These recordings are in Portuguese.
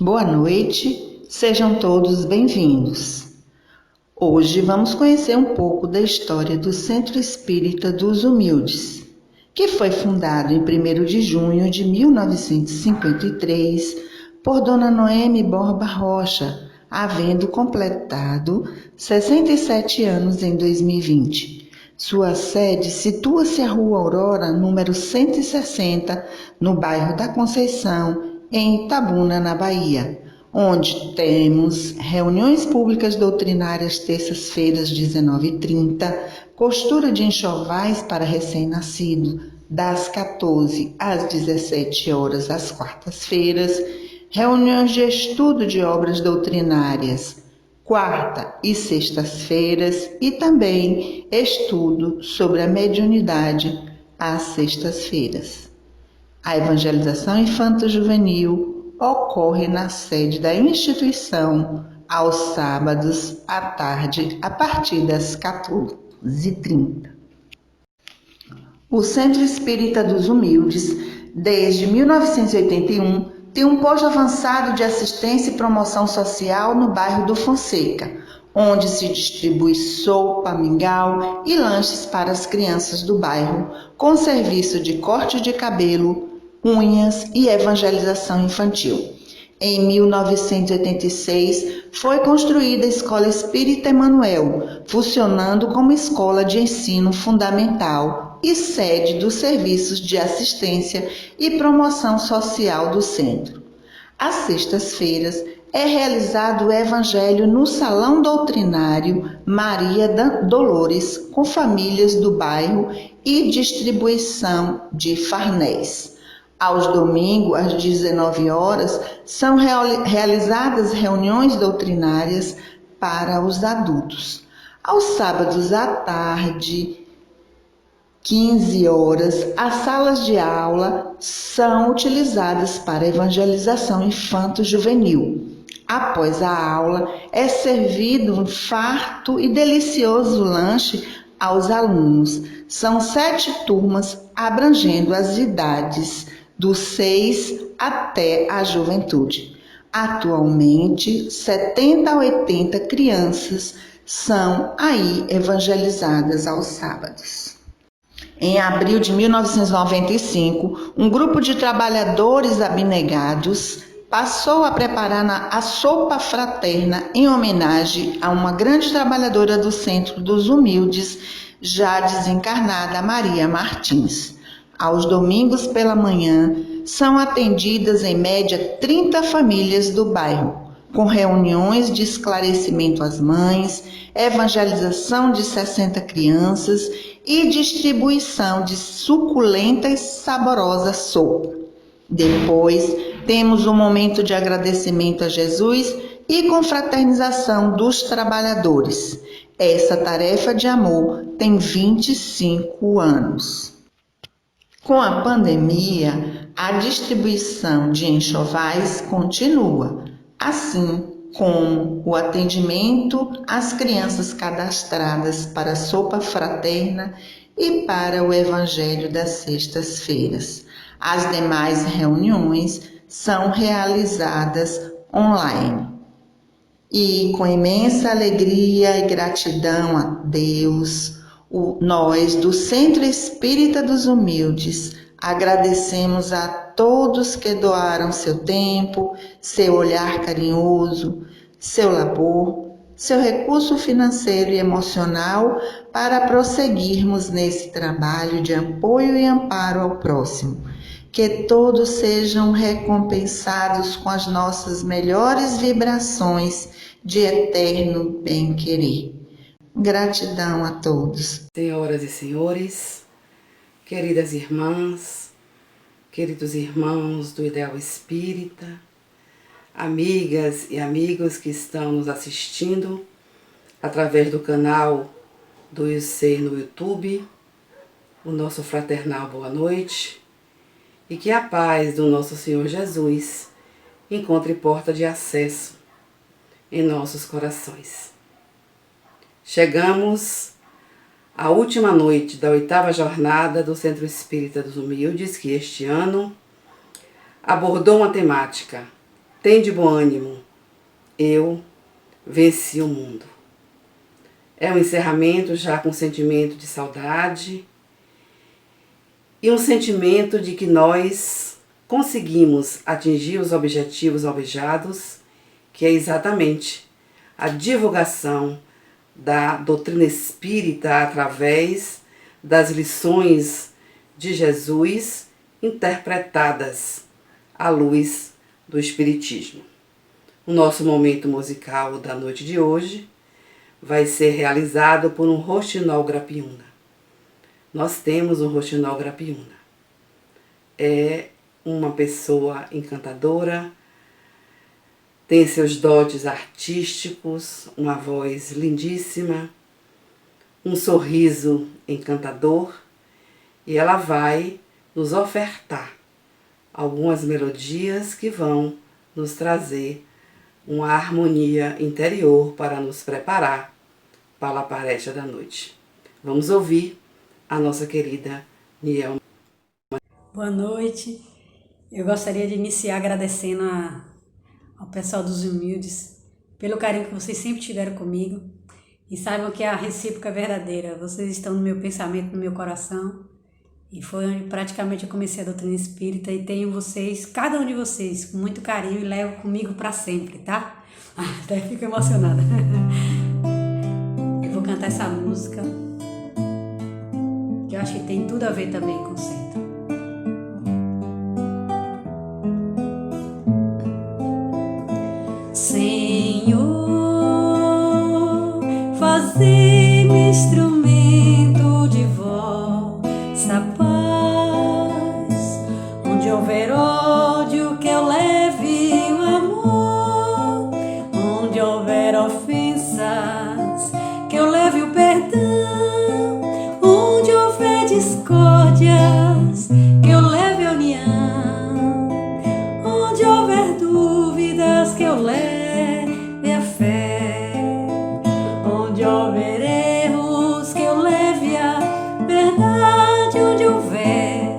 Boa noite, sejam todos bem-vindos. Hoje vamos conhecer um pouco da história do Centro Espírita dos Humildes, que foi fundado em 1º de junho de 1953 por Dona Noemi Borba Rocha, havendo completado 67 anos em 2020. Sua sede situa-se à Rua Aurora, número 160, no bairro da Conceição, em Itabuna, na Bahia, onde temos reuniões públicas doutrinárias terças-feiras, 19h30, costura de enxovais para recém-nascido, das 14 às 17 horas às quartas-feiras, reuniões de estudo de obras doutrinárias, quarta e sextas-feiras, e também estudo sobre a mediunidade às sextas-feiras. A evangelização infanto-juvenil ocorre na sede da instituição aos sábados à tarde, a partir das 14h30. O Centro Espírita dos Humildes, desde 1981, tem um posto avançado de assistência e promoção social no bairro do Fonseca, onde se distribui sopa, mingau e lanches para as crianças do bairro, com serviço de corte de cabelo, unhas e evangelização infantil. Em 1986, foi construída a Escola Espírita Emanuel, funcionando como escola de ensino fundamental e sede dos serviços de assistência e promoção social do centro. Às sextas-feiras é realizado o Evangelho no Salão Doutrinário Maria Dolores, com famílias do bairro e distribuição de farnéis. Aos domingos, às 19 horas, são realizadas reuniões doutrinárias para os adultos. Aos sábados à tarde, 15 horas, as salas de aula são utilizadas para evangelização infanto-juvenil. Após a aula, é servido um farto e delicioso lanche aos alunos. São 7 turmas, abrangendo as idades dos 6 até a juventude. Atualmente, 70 a 80 crianças são aí evangelizadas aos sábados. Em abril de 1995, um grupo de trabalhadores abnegados passou a preparar a sopa fraterna em homenagem a uma grande trabalhadora do Centro dos Humildes, já desencarnada, Maria Martins. Aos domingos pela manhã, são atendidas em média 30 famílias do bairro, com reuniões de esclarecimento às mães, evangelização de 60 crianças e distribuição de suculenta e saborosa sopa. Depois, temos um momento de agradecimento a Jesus e confraternização dos trabalhadores. Essa tarefa de amor tem 25 anos. Com a pandemia, a distribuição de enxovais continua, assim como o atendimento às crianças cadastradas para a sopa fraterna e para o Evangelho das sextas-feiras. As demais reuniões são realizadas online. E com imensa alegria e gratidão a Deus, nós do Centro Espírita dos Humildes agradecemos a todos que doaram seu tempo, seu olhar carinhoso, seu labor, seu recurso financeiro e emocional para prosseguirmos nesse trabalho de apoio e amparo ao próximo. Que todos sejam recompensados com as nossas melhores vibrações de eterno bem-querer. Gratidão a todos. Senhoras e senhores, queridas irmãs, queridos irmãos do Ideal Espírita, amigas e amigos que estão nos assistindo através do canal do IC no YouTube, o nosso fraternal boa noite, e que a paz do nosso Senhor Jesus encontre porta de acesso em nossos corações. Chegamos à última noite da 8ª jornada do Centro Espírita dos Humildes, que este ano abordou uma temática: Tende bom ânimo, eu venci o mundo. É um encerramento já com sentimento de saudade e um sentimento de que nós conseguimos atingir os objetivos almejados, que é exatamente a divulgação da doutrina espírita através das lições de Jesus interpretadas à luz do Espiritismo. O nosso momento musical da noite de hoje vai ser realizado por um Roxinol Grapiúna. Nós temos um Roxinol Grapiúna. É uma pessoa encantadora, tem seus dotes artísticos, uma voz lindíssima, um sorriso encantador, e ela vai nos ofertar algumas melodias que vão nos trazer uma harmonia interior para nos preparar para a palestra da noite. Vamos ouvir a nossa querida Nielma. Boa noite. Eu gostaria de iniciar agradecendo ao pessoal dos Humildes pelo carinho que vocês sempre tiveram comigo, e saibam que a recíproca é verdadeira. Vocês estão no meu pensamento, no meu coração, e foi onde praticamente eu comecei a doutrina espírita, e tenho vocês, cada um de vocês, com muito carinho, e levo comigo para sempre, tá? Até fico emocionada. Eu vou cantar essa música, que eu acho que tem tudo a ver também com o centro. Senhor, faze-me instrumento de vossa paz. Onde houver ódio, que eu leve o amor. Onde houver ofensas, que eu leve o perdão. Onde houver discórdias, que eu leve a união. Onde houver dúvidas, que eu leve a fé. Onde houver erros, que eu leve a verdade. Onde houver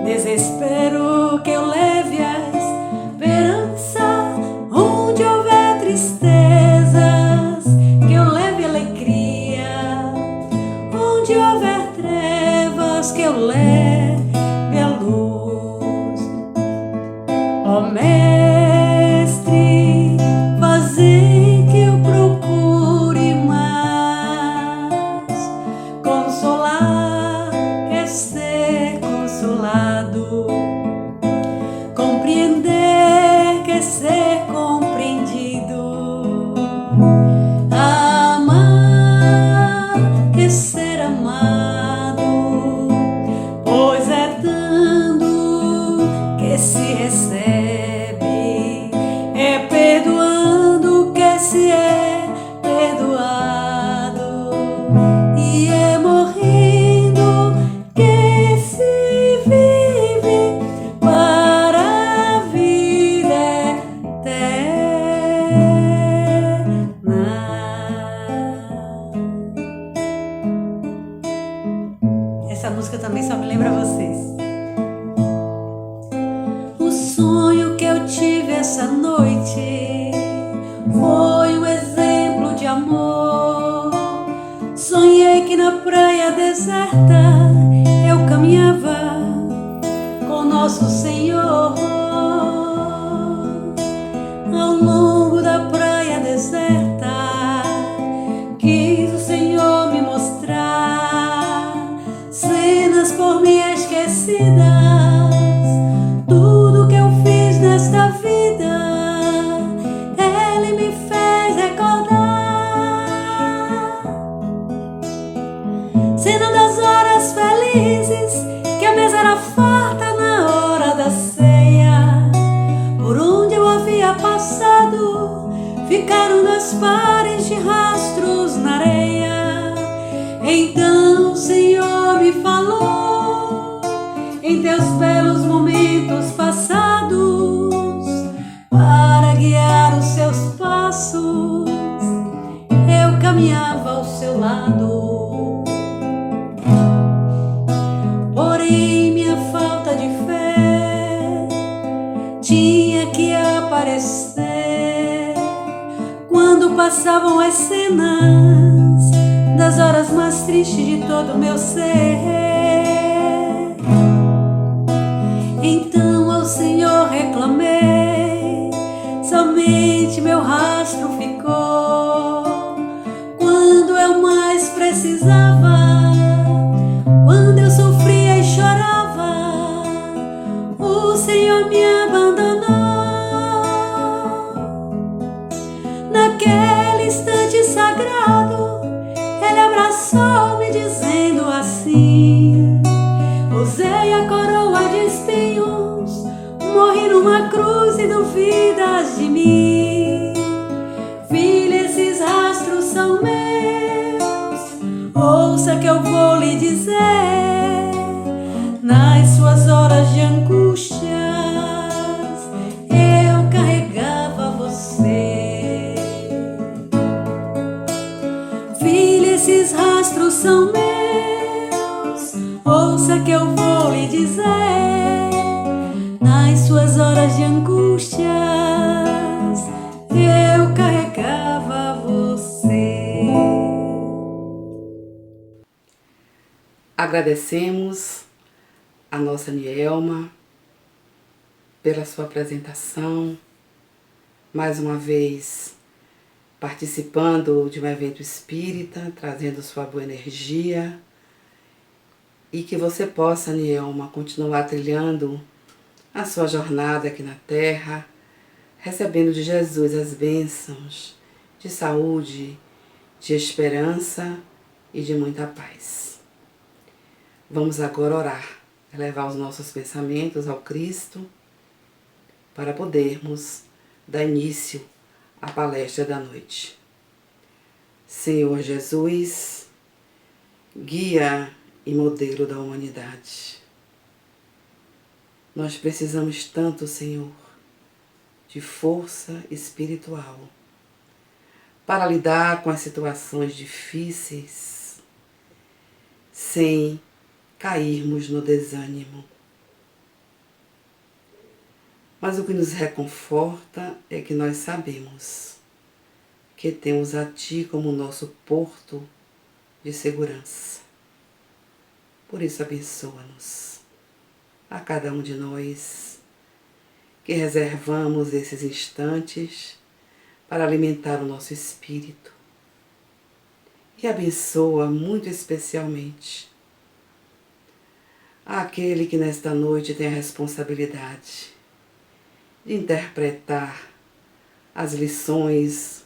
desespero, que eu leve a esperança. Onde houver tristezas, que eu leve alegria. Onde houver trevas, que eu leve a luz. Ó Mestre, fazei que eu procure mais consolar, quer ser consolado, compreender, quer ser compreendido, amar, quer ser amado, pois é dando que se recebe, é perdoando que se é perdoado, e é morrendo que se vive para a vida eterna. Essa música também só me lembra vocês. O sonho que eu tive essa noite foi um exemplo de amor. Sonhei que na praia deserta eu caminhava com Nosso Senhor. Ao longo da praia deserta, quis o Senhor me mostrar cenas por mim esquecidas. Tudo que eu fiz nesta vida, Ele me fez recordar. Cena das horas felizes, que a mesa era farta na hora da ceia. Por onde eu havia passado, ficaram 2 pares de rastros na areia. Então o Senhor me falou, em teus belos momentos passados, para guiar os seus passos, eu caminhava ao seu lado. Porém, minha falta de fé tinha que aparecer passavam as cenas das horas mais tristes de todo o meu ser. Então ao Senhor reclamei, somente meu rastro ficou. Quando eu mais precisava, quando eu sofria e chorava, o Senhor me abandonou. Naquele instante sagrado, Ele abraçou-me dizendo assim: usei a coroa de espinhos, morri numa cruz e duvidas de mim. Filha, esses rastros são meus, ouça que eu vou lhe dizer. Nas suas horas de angústias, eu carregava você. Filha, esses rastros são meus, ouça que eu vou lhe dizer. Nas suas horas de angústias, eu carregava você. Agradecemos a nossa Nielma pela sua apresentação, mais uma vez participando de um evento espírita, trazendo sua boa energia, e que você possa, Nielma, continuar trilhando a sua jornada aqui na Terra, recebendo de Jesus as bênçãos de saúde, de esperança e de muita paz. Vamos agora orar, elevar os nossos pensamentos ao Cristo, para podermos dar início à palestra da noite. Senhor Jesus, guia e modelo da humanidade. Nós precisamos tanto, Senhor, de força espiritual para lidar com as situações difíceis sem cairmos no desânimo. Mas o que nos reconforta é que nós sabemos que temos a Ti como nosso porto de segurança. Por isso, abençoa-nos, a cada um de nós, que reservamos esses instantes para alimentar o nosso espírito. E abençoa muito especialmente aquele que nesta noite tem a responsabilidade de interpretar as lições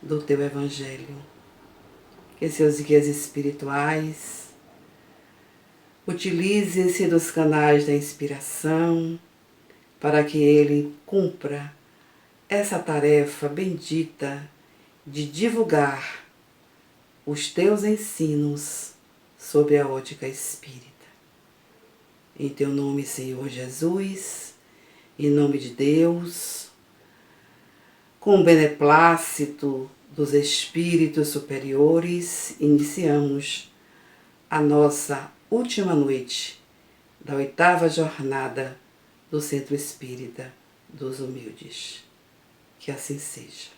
do Teu Evangelho. Que seus guias espirituais utilizem-se dos canais da inspiração para que ele cumpra essa tarefa bendita de divulgar os Teus ensinos sob a ótica espírita. Em Teu nome, Senhor Jesus, em nome de Deus, com o beneplácito dos espíritos superiores, iniciamos a nossa última noite da 8ª jornada do Centro Espírita dos Humildes. Que assim seja.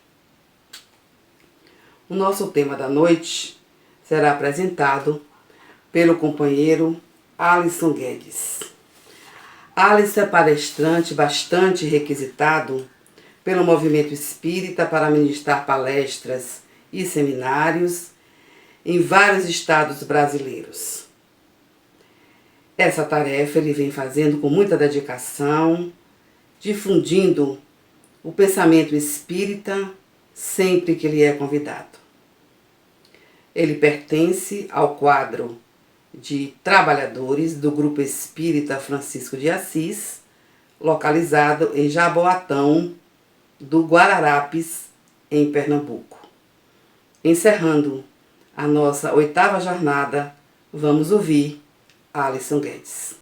O nosso tema da noite será apresentado pelo companheiro Alisson Guedes. Alisson é palestrante bastante requisitado pelo movimento espírita para ministrar palestras e seminários em vários estados brasileiros. Essa tarefa ele vem fazendo com muita dedicação, difundindo o pensamento espírita sempre que ele é convidado. Ele pertence ao quadro de trabalhadores do Grupo Espírita Francisco de Assis, localizado em Jaboatão do Guararapes, em Pernambuco. Encerrando a nossa 8ª jornada, vamos ouvir Alisson Guedes.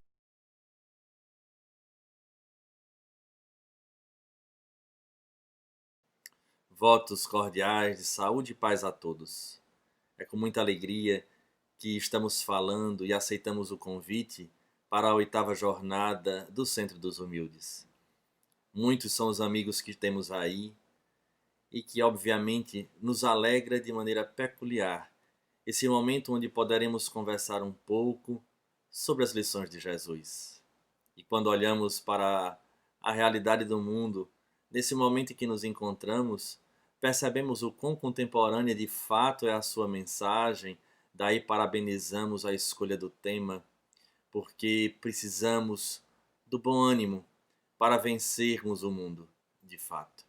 Votos cordiais de saúde e paz a todos. É com muita alegria que estamos falando e aceitamos o convite para a 8ª jornada do Centro dos Humildes. Muitos são os amigos que temos aí e que obviamente nos alegra de maneira peculiar. Esse momento onde poderemos conversar um pouco sobre as lições de Jesus. E quando olhamos para a realidade do mundo, nesse momento em que nos encontramos, percebemos o quão contemporânea de fato é a sua mensagem, daí parabenizamos a escolha do tema, porque precisamos do bom ânimo para vencermos o mundo, de fato.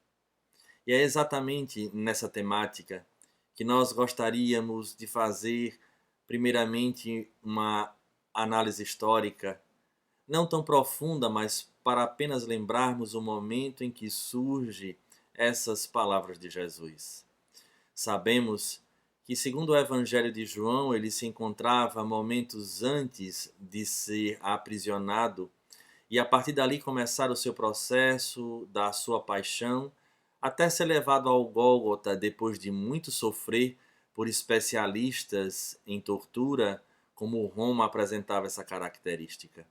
E é exatamente nessa temática que nós gostaríamos de fazer, primeiramente, uma análise histórica, não tão profunda, mas para apenas lembrarmos o momento em que surge essas palavras de Jesus. Sabemos que, segundo o Evangelho de João, ele se encontrava momentos antes de ser aprisionado e a partir dali começar o seu processo da sua paixão, até ser levado ao Gólgota depois de muito sofrer por especialistas em tortura, como Roma apresentava essa característica.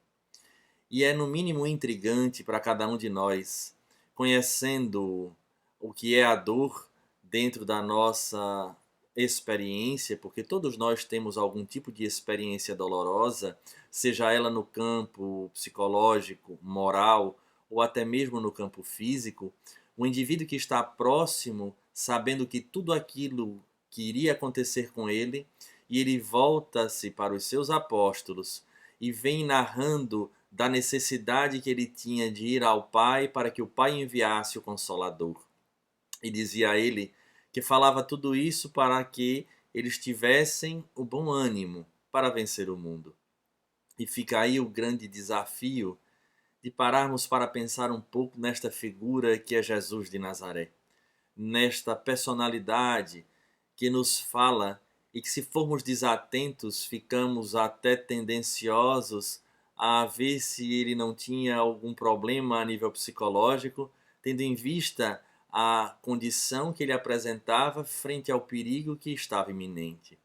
E é no mínimo intrigante para cada um de nós, conhecendo o que é a dor dentro da nossa experiência, porque todos nós temos algum tipo de experiência dolorosa, seja ela no campo psicológico, moral ou até mesmo no campo físico. O indivíduo que está próximo, sabendo que tudo aquilo que iria acontecer com ele, e ele volta-se para os seus apóstolos e vem narrando da necessidade que ele tinha de ir ao Pai para que o Pai enviasse o Consolador. E dizia a ele que falava tudo isso para que eles tivessem o bom ânimo para vencer o mundo. E fica aí o grande desafio de pararmos para pensar um pouco nesta figura que é Jesus de Nazaré, nesta personalidade que nos fala e que, se formos desatentos, ficamos até tendenciosos a ver se ele não tinha algum problema a nível psicológico, tendo em vista a condição que ele apresentava frente ao perigo que estava iminente.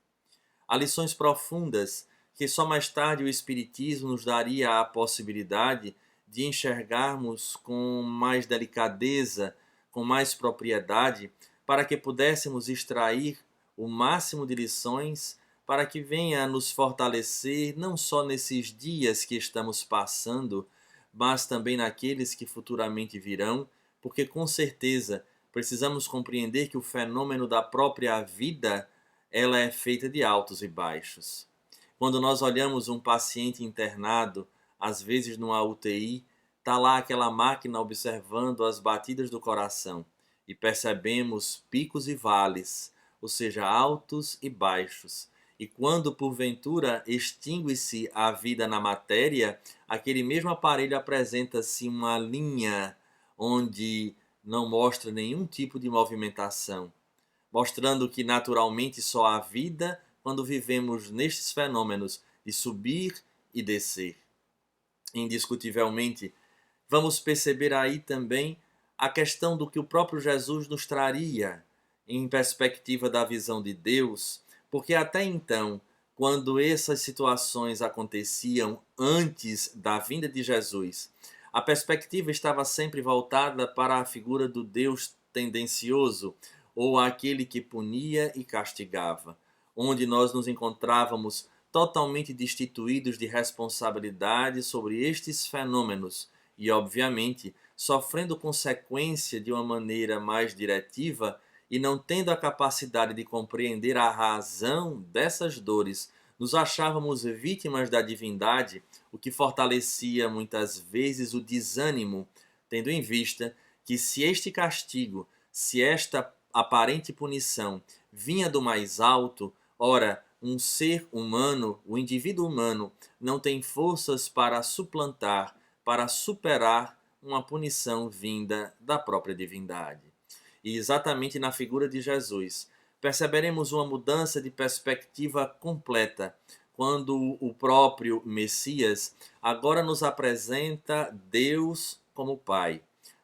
Há lições profundas que só mais tarde o Espiritismo nos daria a possibilidade de enxergarmos com mais delicadeza, com mais propriedade, para que pudéssemos extrair o máximo de lições para que venha a nos fortalecer não só nesses dias que estamos passando, mas também naqueles que futuramente virão, porque com certeza precisamos compreender que o fenômeno da própria vida, ela é feita de altos e baixos. Quando nós olhamos um paciente internado, às vezes numa UTI, está lá aquela máquina observando as batidas do coração e percebemos picos e vales, ou seja, altos e baixos. E quando porventura extingue-se a vida na matéria, aquele mesmo aparelho apresenta-se uma linha onde não mostra nenhum tipo de movimentação, mostrando que naturalmente só há vida quando vivemos nestes fenômenos de subir e descer. Indiscutivelmente, vamos perceber aí também a questão do que o próprio Jesus nos traria em perspectiva da visão de Deus, porque até então, quando essas situações aconteciam antes da vinda de Jesus, a perspectiva estava sempre voltada para a figura do Deus tendencioso, ou aquele que punia e castigava, onde nós nos encontrávamos totalmente destituídos de responsabilidade sobre estes fenômenos e, obviamente, sofrendo consequência de uma maneira mais diretiva e não tendo a capacidade de compreender a razão dessas dores, nos achávamos vítimas da divindade, o que fortalecia muitas vezes o desânimo, tendo em vista que se este castigo, se esta aparente punição vinha do mais alto, ora, um ser humano, o indivíduo humano, não tem forças para suplantar, para superar uma punição vinda da própria divindade. E exatamente na figura de Jesus, perceberemos uma mudança de perspectiva completa, quando o próprio Messias agora nos apresenta Deus como Pai.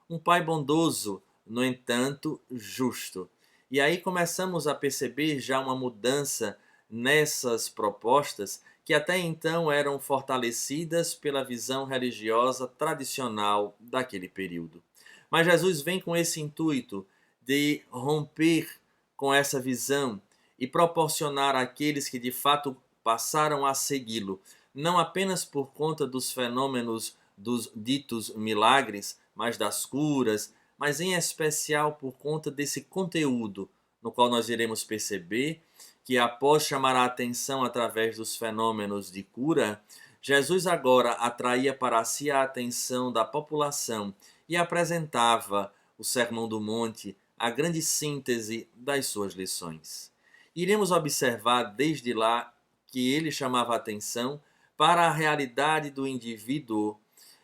Um Pai bondoso, no entanto, justo. E aí começamos a perceber já uma mudança nessas propostas que até então eram fortalecidas pela visão religiosa tradicional daquele período. Mas Jesus vem com esse intuito de romper com essa visão e proporcionar àqueles que de fato passaram a segui-lo, não apenas por conta dos fenômenos dos ditos milagres, mas das curas, mas em especial por conta desse conteúdo, no qual nós iremos perceber que, após chamar a atenção através dos fenômenos de cura, Jesus agora atraía para si a atenção da população e apresentava o Sermão do Monte, a grande síntese das suas lições. Iremos observar desde lá que ele chamava a atenção para a realidade do indivíduo,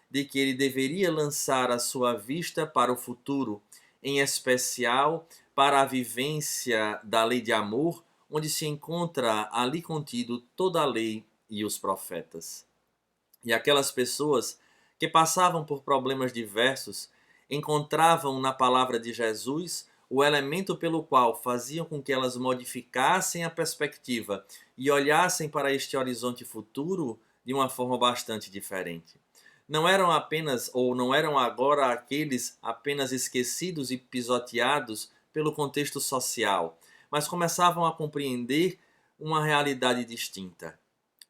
de que ele deveria lançar a sua vista para o futuro, em especial para a vivência da lei de amor, onde se encontra ali contido toda a lei e os profetas. E aquelas pessoas que passavam por problemas diversos encontravam na palavra de Jesus o elemento pelo qual faziam com que elas modificassem a perspectiva e olhassem para este horizonte futuro de uma forma bastante diferente. Não eram apenas, ou não eram agora aqueles apenas esquecidos e pisoteados pelo contexto social, mas começavam a compreender uma realidade distinta.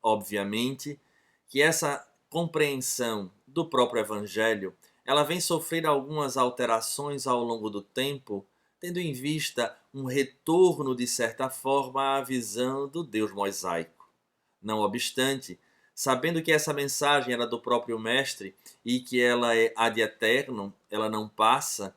Obviamente que essa compreensão do próprio Evangelho, ela vem sofrer algumas alterações ao longo do tempo, tendo em vista um retorno, de certa forma, à visão do Deus mosaico. Não obstante, sabendo que essa mensagem era do próprio Mestre e que ela é ad eternum, ela não passa,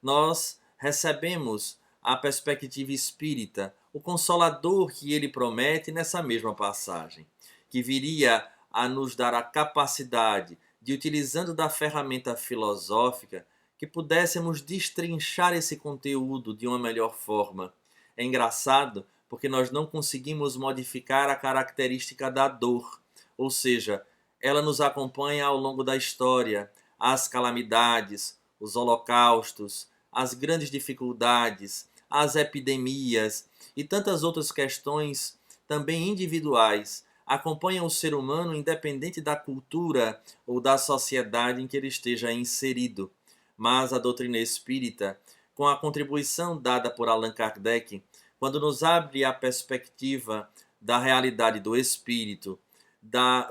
nós recebemos a perspectiva espírita, o consolador que ele promete nessa mesma passagem, que viria a nos dar a capacidade de, utilizando da ferramenta filosófica, que pudéssemos destrinchar esse conteúdo de uma melhor forma. É engraçado porque nós não conseguimos modificar a característica da dor, ou seja, ela nos acompanha ao longo da história, as calamidades, os holocaustos, as grandes dificuldades, as epidemias e tantas outras questões também individuais acompanham o ser humano independente da cultura ou da sociedade em que ele esteja inserido. Mas a doutrina espírita, com a contribuição dada por Allan Kardec, quando nos abre a perspectiva da realidade do espírito,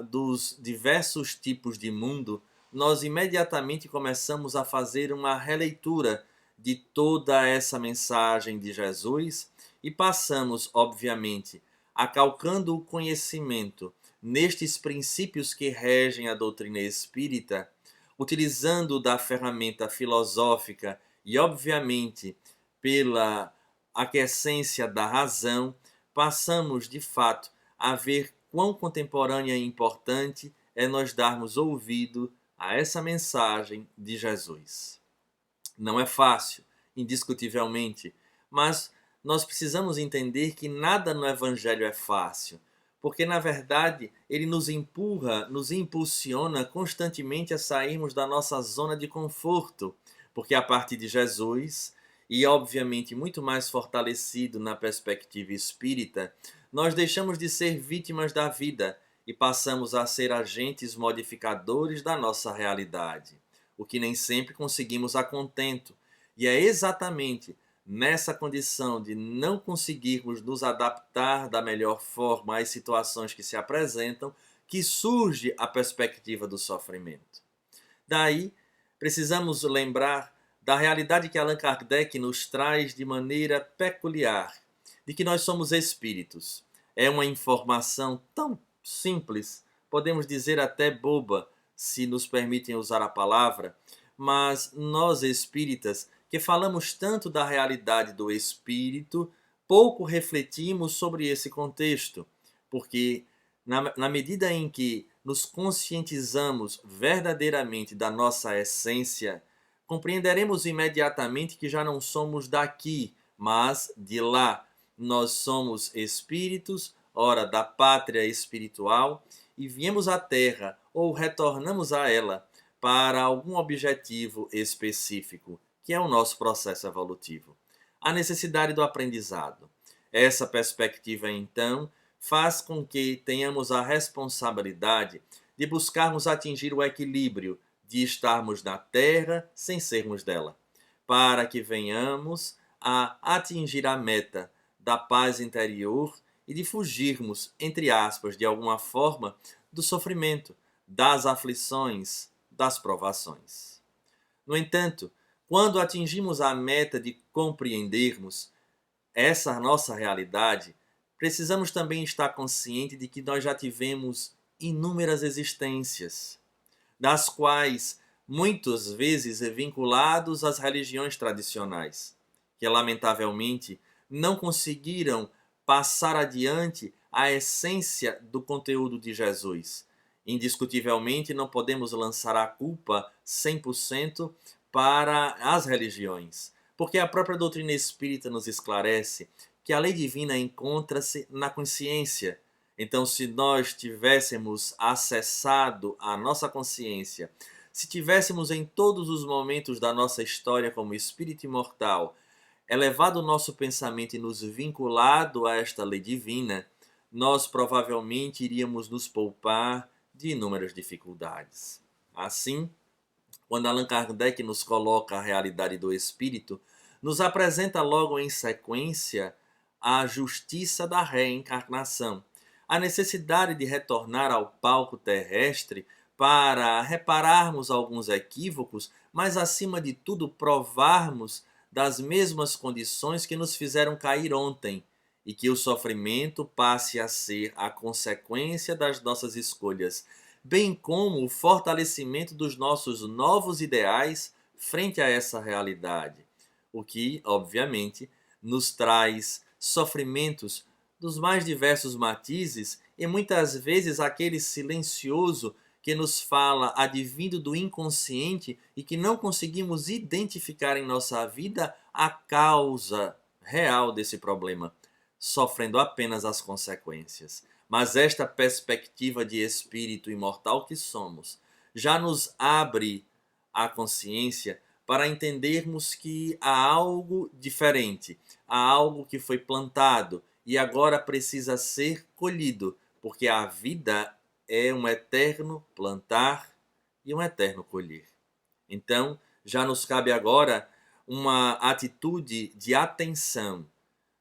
dos diversos tipos de mundo, nós imediatamente começamos a fazer uma releitura de toda essa mensagem de Jesus e passamos, obviamente, acalcando o conhecimento nestes princípios que regem a doutrina espírita, utilizando da ferramenta filosófica e, obviamente, pela aquiescência da razão, passamos, de fato, a ver quão contemporânea e importante é nós darmos ouvido a essa mensagem de Jesus. Não é fácil, indiscutivelmente, mas nós precisamos entender que nada no Evangelho é fácil, porque, na verdade, ele nos empurra, nos impulsiona constantemente a sairmos da nossa zona de conforto, porque a partir de Jesus, e obviamente muito mais fortalecido na perspectiva espírita, nós deixamos de ser vítimas da vida e passamos a ser agentes modificadores da nossa realidade, o que nem sempre conseguimos a contento. E é exatamente nessa condição de não conseguirmos nos adaptar da melhor forma às situações que se apresentam, que surge a perspectiva do sofrimento. Daí, precisamos lembrar da realidade que Allan Kardec nos traz de maneira peculiar, de que nós somos espíritos. É uma informação tão simples, podemos dizer até boba, se nos permitem usar a palavra, mas nós espíritas, que falamos tanto da realidade do espírito, pouco refletimos sobre esse contexto, porque na medida em que nos conscientizamos verdadeiramente da nossa essência, compreenderemos imediatamente que já não somos daqui, mas de lá. Nós somos espíritos, ora da pátria espiritual, e viemos à Terra, ou retornamos a ela, para algum objetivo específico, que é o nosso processo evolutivo. A necessidade do aprendizado. Essa perspectiva, então, faz com que tenhamos a responsabilidade de buscarmos atingir o equilíbrio, de estarmos na Terra sem sermos dela, para que venhamos a atingir a meta da paz interior e de fugirmos, entre aspas, de alguma forma, do sofrimento, das aflições, das provações. No entanto, quando atingimos a meta de compreendermos essa nossa realidade, precisamos também estar conscientes de que nós já tivemos inúmeras existências, das quais muitas vezes vinculados às religiões tradicionais, que lamentavelmente não conseguiram passar adiante a essência do conteúdo de Jesus. Indiscutivelmente, não podemos lançar a culpa 100% para as religiões, porque a própria doutrina espírita nos esclarece que a lei divina encontra-se na consciência. Então, se nós tivéssemos acessado a nossa consciência, se tivéssemos em todos os momentos da nossa história como espírito imortal, elevado o nosso pensamento e nos vinculado a esta lei divina, nós provavelmente iríamos nos poupar de inúmeras dificuldades. Assim, quando Allan Kardec nos coloca a realidade do espírito, nos apresenta logo em sequência a justiça da reencarnação, a necessidade de retornar ao palco terrestre para repararmos alguns equívocos, mas acima de tudo provarmos das mesmas condições que nos fizeram cair ontem, e que o sofrimento passe a ser a consequência das nossas escolhas, bem como o fortalecimento dos nossos novos ideais frente a essa realidade, o que, obviamente, nos traz sofrimentos dos mais diversos matizes e muitas vezes aquele silencioso que nos fala advindo do inconsciente e que não conseguimos identificar em nossa vida a causa real desse problema, sofrendo apenas as consequências. Mas esta perspectiva de espírito imortal que somos já nos abre a consciência para entendermos que há algo diferente, há algo que foi plantado e agora precisa ser colhido, porque a vida é um eterno plantar e um eterno colher. Então, já nos cabe agora uma atitude de atenção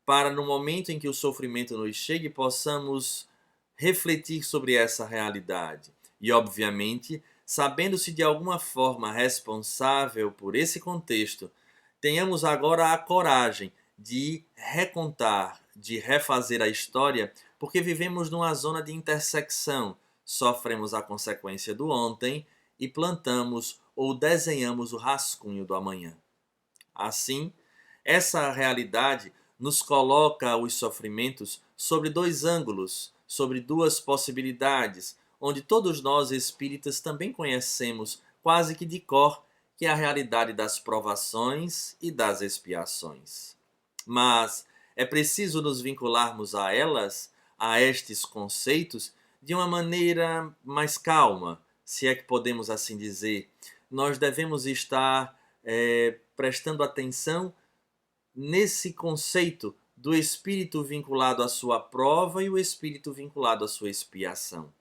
para, no momento em que o sofrimento nos chegue, possamos refletir sobre essa realidade. E, obviamente, sabendo-se de alguma forma responsável por esse contexto, tenhamos agora a coragem de recontar, de refazer a história, porque vivemos numa zona de intersecção, sofremos a consequência do ontem e plantamos ou desenhamos o rascunho do amanhã. Assim, essa realidade nos coloca os sofrimentos sobre dois ângulos, sobre duas possibilidades, onde todos nós espíritas também conhecemos quase que de cor, que é a realidade das provações e das expiações. Mas é preciso nos vincularmos a elas, a estes conceitos, de uma maneira mais calma, se é que podemos assim dizer. Nós devemos estar prestando atenção nesse conceito do espírito vinculado à sua prova e o espírito vinculado à sua expiação.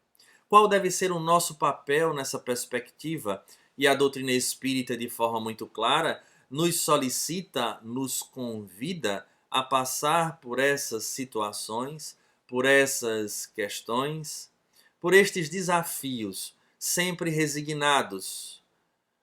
Qual deve ser o nosso papel nessa perspectiva? E a doutrina espírita, de forma muito clara, nos solicita, nos convida a passar por essas situações, por essas questões, por estes desafios, sempre resignados,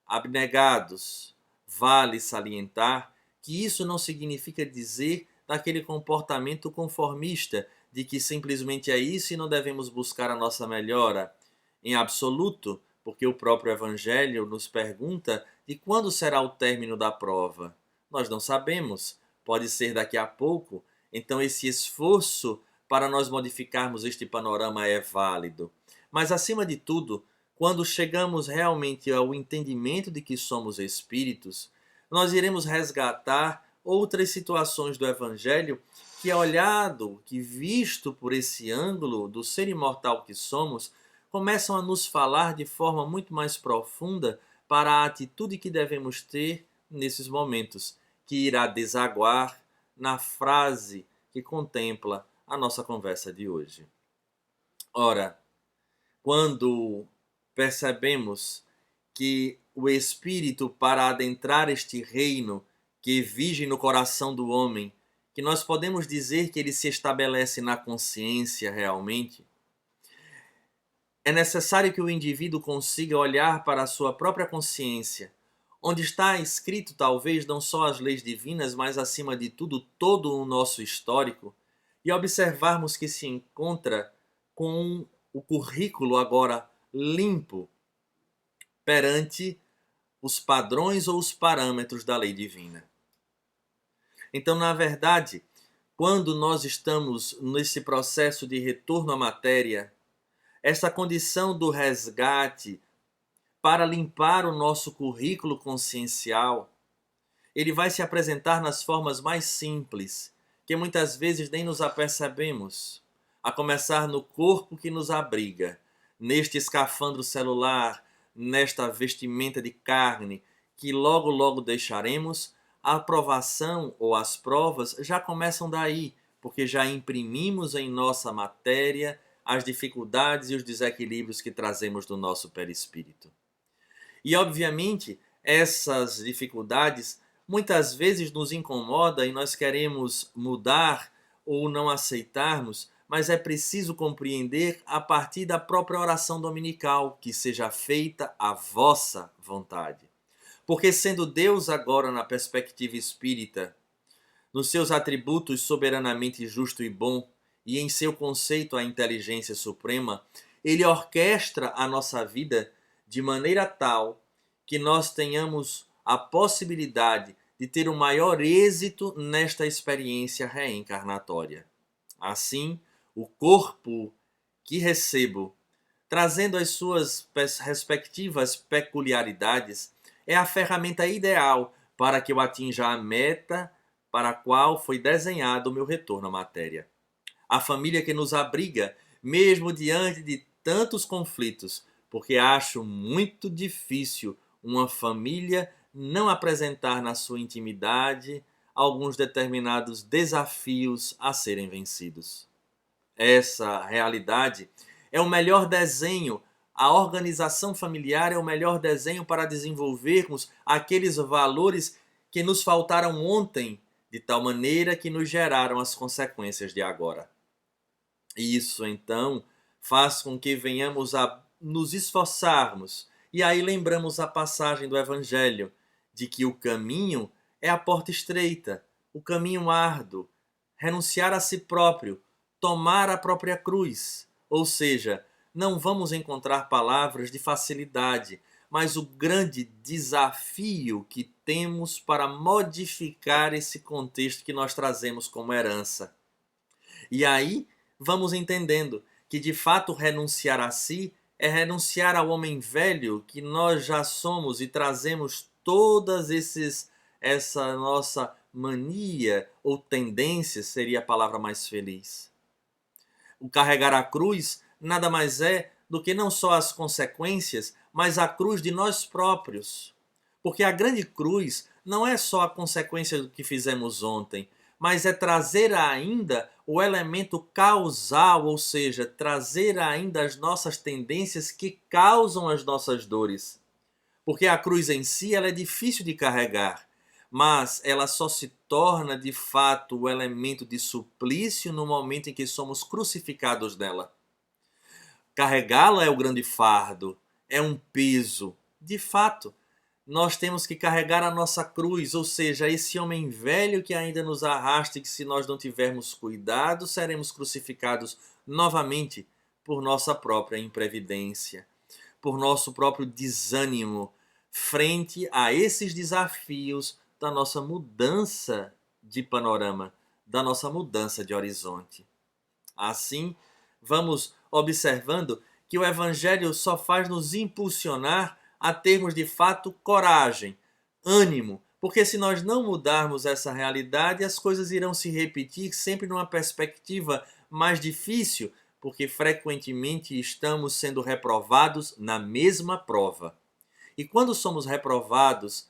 abnegados. Vale salientar que isso não significa dizer daquele comportamento conformista, de que simplesmente é isso e não devemos buscar a nossa melhora. Em absoluto, porque o próprio Evangelho nos pergunta de quando será o término da prova. Nós não sabemos, pode ser daqui a pouco, então esse esforço para nós modificarmos este panorama é válido. Mas, acima de tudo, quando chegamos realmente ao entendimento de que somos espíritos, nós iremos resgatar outras situações do Evangelho que, olhado, que visto por esse ângulo do ser imortal que somos, começam a nos falar de forma muito mais profunda para a atitude que devemos ter nesses momentos, que irá desaguar na frase que contempla a nossa conversa de hoje. Ora, quando percebemos que o Espírito, para adentrar este reino que vigem no coração do homem, que nós podemos dizer que ele se estabelece na consciência realmente, é necessário que o indivíduo consiga olhar para a sua própria consciência, onde está escrito talvez não só as leis divinas, mas acima de tudo todo o nosso histórico, e observarmos que se encontra com o currículo agora limpo perante os padrões ou os parâmetros da lei divina. Então, na verdade, quando nós estamos nesse processo de retorno à matéria, essa condição do resgate para limpar o nosso currículo consciencial, ele vai se apresentar nas formas mais simples, que muitas vezes nem nos apercebemos, a começar no corpo que nos abriga, neste escafandro celular, nesta vestimenta de carne, que logo logo deixaremos. A aprovação ou as provas já começam daí, porque já imprimimos em nossa matéria as dificuldades e os desequilíbrios que trazemos do nosso perispírito. E, obviamente, essas dificuldades muitas vezes nos incomodam e nós queremos mudar ou não aceitarmos, mas é preciso compreender a partir da própria oração dominical, que seja feita a vossa vontade. Porque sendo Deus agora na perspectiva espírita, nos seus atributos soberanamente justo e bom, e em seu conceito a inteligência suprema, ele orquestra a nossa vida de maneira tal que nós tenhamos a possibilidade de ter o maior êxito nesta experiência reencarnatória. Assim, o corpo que recebo, trazendo as suas respectivas peculiaridades, é a ferramenta ideal para que eu atinja a meta para a qual foi desenhado o meu retorno à matéria. A família que nos abriga, mesmo diante de tantos conflitos, porque acho muito difícil uma família não apresentar na sua intimidade alguns determinados desafios a serem vencidos. Essa realidade é o melhor desenho. A organização familiar é o melhor desenho para desenvolvermos aqueles valores que nos faltaram ontem, de tal maneira que nos geraram as consequências de agora. Isso, então, faz com que venhamos a nos esforçarmos. E aí lembramos a passagem do Evangelho, de que o caminho é a porta estreita, o caminho árduo, renunciar a si próprio, tomar a própria cruz. Ou seja, não vamos encontrar palavras de facilidade, mas o grande desafio que temos para modificar esse contexto que nós trazemos como herança. E aí vamos entendendo que de fato renunciar a si é renunciar ao homem velho que nós já somos e trazemos essa nossa mania ou tendência, seria a palavra mais feliz. O carregar a cruz nada mais é do que não só as consequências, mas a cruz de nós próprios. Porque a grande cruz não é só a consequência do que fizemos ontem, mas é trazer ainda o elemento causal, ou seja, trazer ainda as nossas tendências que causam as nossas dores. Porque a cruz em si ela é difícil de carregar, mas ela só se torna de fato o elemento de suplício no momento em que somos crucificados nela. Carregá-la é o grande fardo, é um peso. De fato, nós temos que carregar a nossa cruz, ou seja, esse homem velho que ainda nos arrasta e que se nós não tivermos cuidado, seremos crucificados novamente por nossa própria imprevidência, por nosso próprio desânimo frente a esses desafios da nossa mudança de panorama, da nossa mudança de horizonte. Assim, vamos observando que o Evangelho só faz nos impulsionar a termos de fato coragem, ânimo, porque se nós não mudarmos essa realidade, as coisas irão se repetir sempre numa perspectiva mais difícil, porque frequentemente estamos sendo reprovados na mesma prova. E quando somos reprovados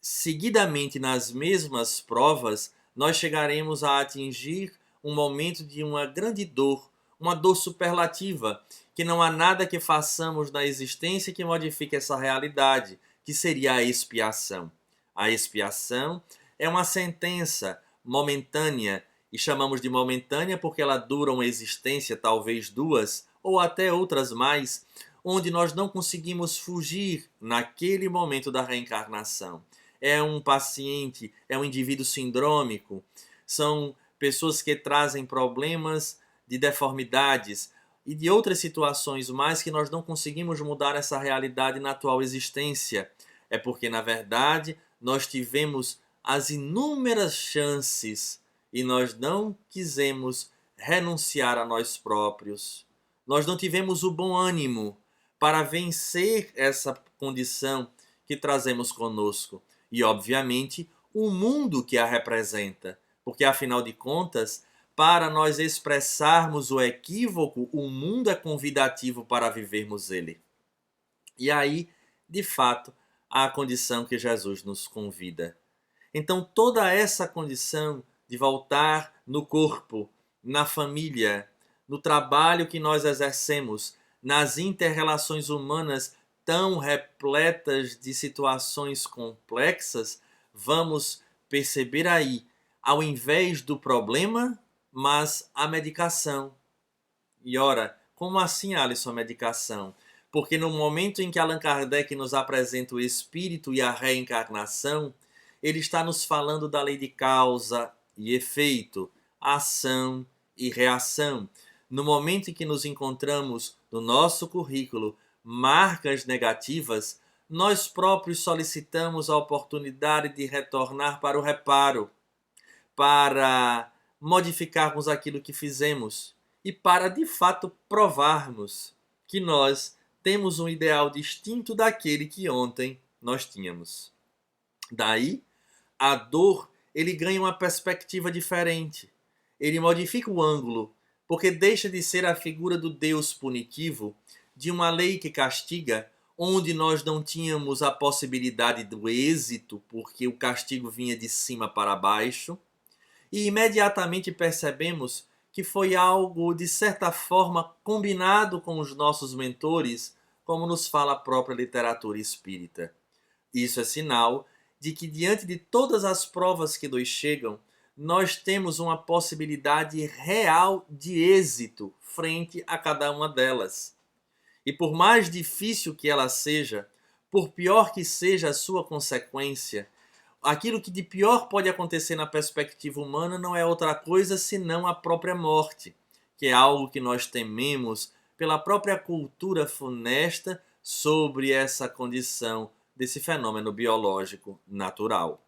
seguidamente nas mesmas provas, nós chegaremos a atingir um momento de uma grande dor, uma dor superlativa, que não há nada que façamos na existência que modifique essa realidade, que seria a expiação. A expiação é uma sentença momentânea, e chamamos de momentânea porque ela dura uma existência, talvez duas, ou até outras mais, onde nós não conseguimos fugir naquele momento da reencarnação. É um paciente, é um indivíduo sindrômico, são pessoas que trazem problemas de deformidades e de outras situações mais que nós não conseguimos mudar essa realidade na atual existência. É porque, na verdade, nós tivemos as inúmeras chances e nós não quisemos renunciar a nós próprios. Nós não tivemos o bom ânimo para vencer essa condição que trazemos conosco. E, obviamente, o mundo que a representa. Porque, afinal de contas, para nós expressarmos o equívoco, o mundo é convidativo para vivermos ele. E aí, de fato, há a condição que Jesus nos convida. Então, toda essa condição de voltar no corpo, na família, no trabalho que nós exercemos, nas inter-relações humanas tão repletas de situações complexas, vamos perceber aí, ao invés do problema, mas a medicação. E ora, como assim, Alisson, a medicação? Porque no momento em que Allan Kardec nos apresenta o espírito e a reencarnação, ele está nos falando da lei de causa e efeito, ação e reação. No momento em que nos encontramos no nosso currículo marcas negativas, nós próprios solicitamos a oportunidade de retornar para o reparo, para modificarmos aquilo que fizemos e para, de fato, provarmos que nós temos um ideal distinto daquele que ontem nós tínhamos. Daí, a dor, ele ganha uma perspectiva diferente. Ele modifica o ângulo, porque deixa de ser a figura do Deus punitivo, de uma lei que castiga, onde nós não tínhamos a possibilidade do êxito, porque o castigo vinha de cima para baixo, e imediatamente percebemos que foi algo, de certa forma, combinado com os nossos mentores, como nos fala a própria literatura espírita. Isso é sinal de que, diante de todas as provas que nos chegam, nós temos uma possibilidade real de êxito frente a cada uma delas. E por mais difícil que ela seja, por pior que seja a sua consequência, aquilo que de pior pode acontecer na perspectiva humana não é outra coisa senão a própria morte, que é algo que nós tememos pela própria cultura funesta sobre essa condição desse fenômeno biológico natural.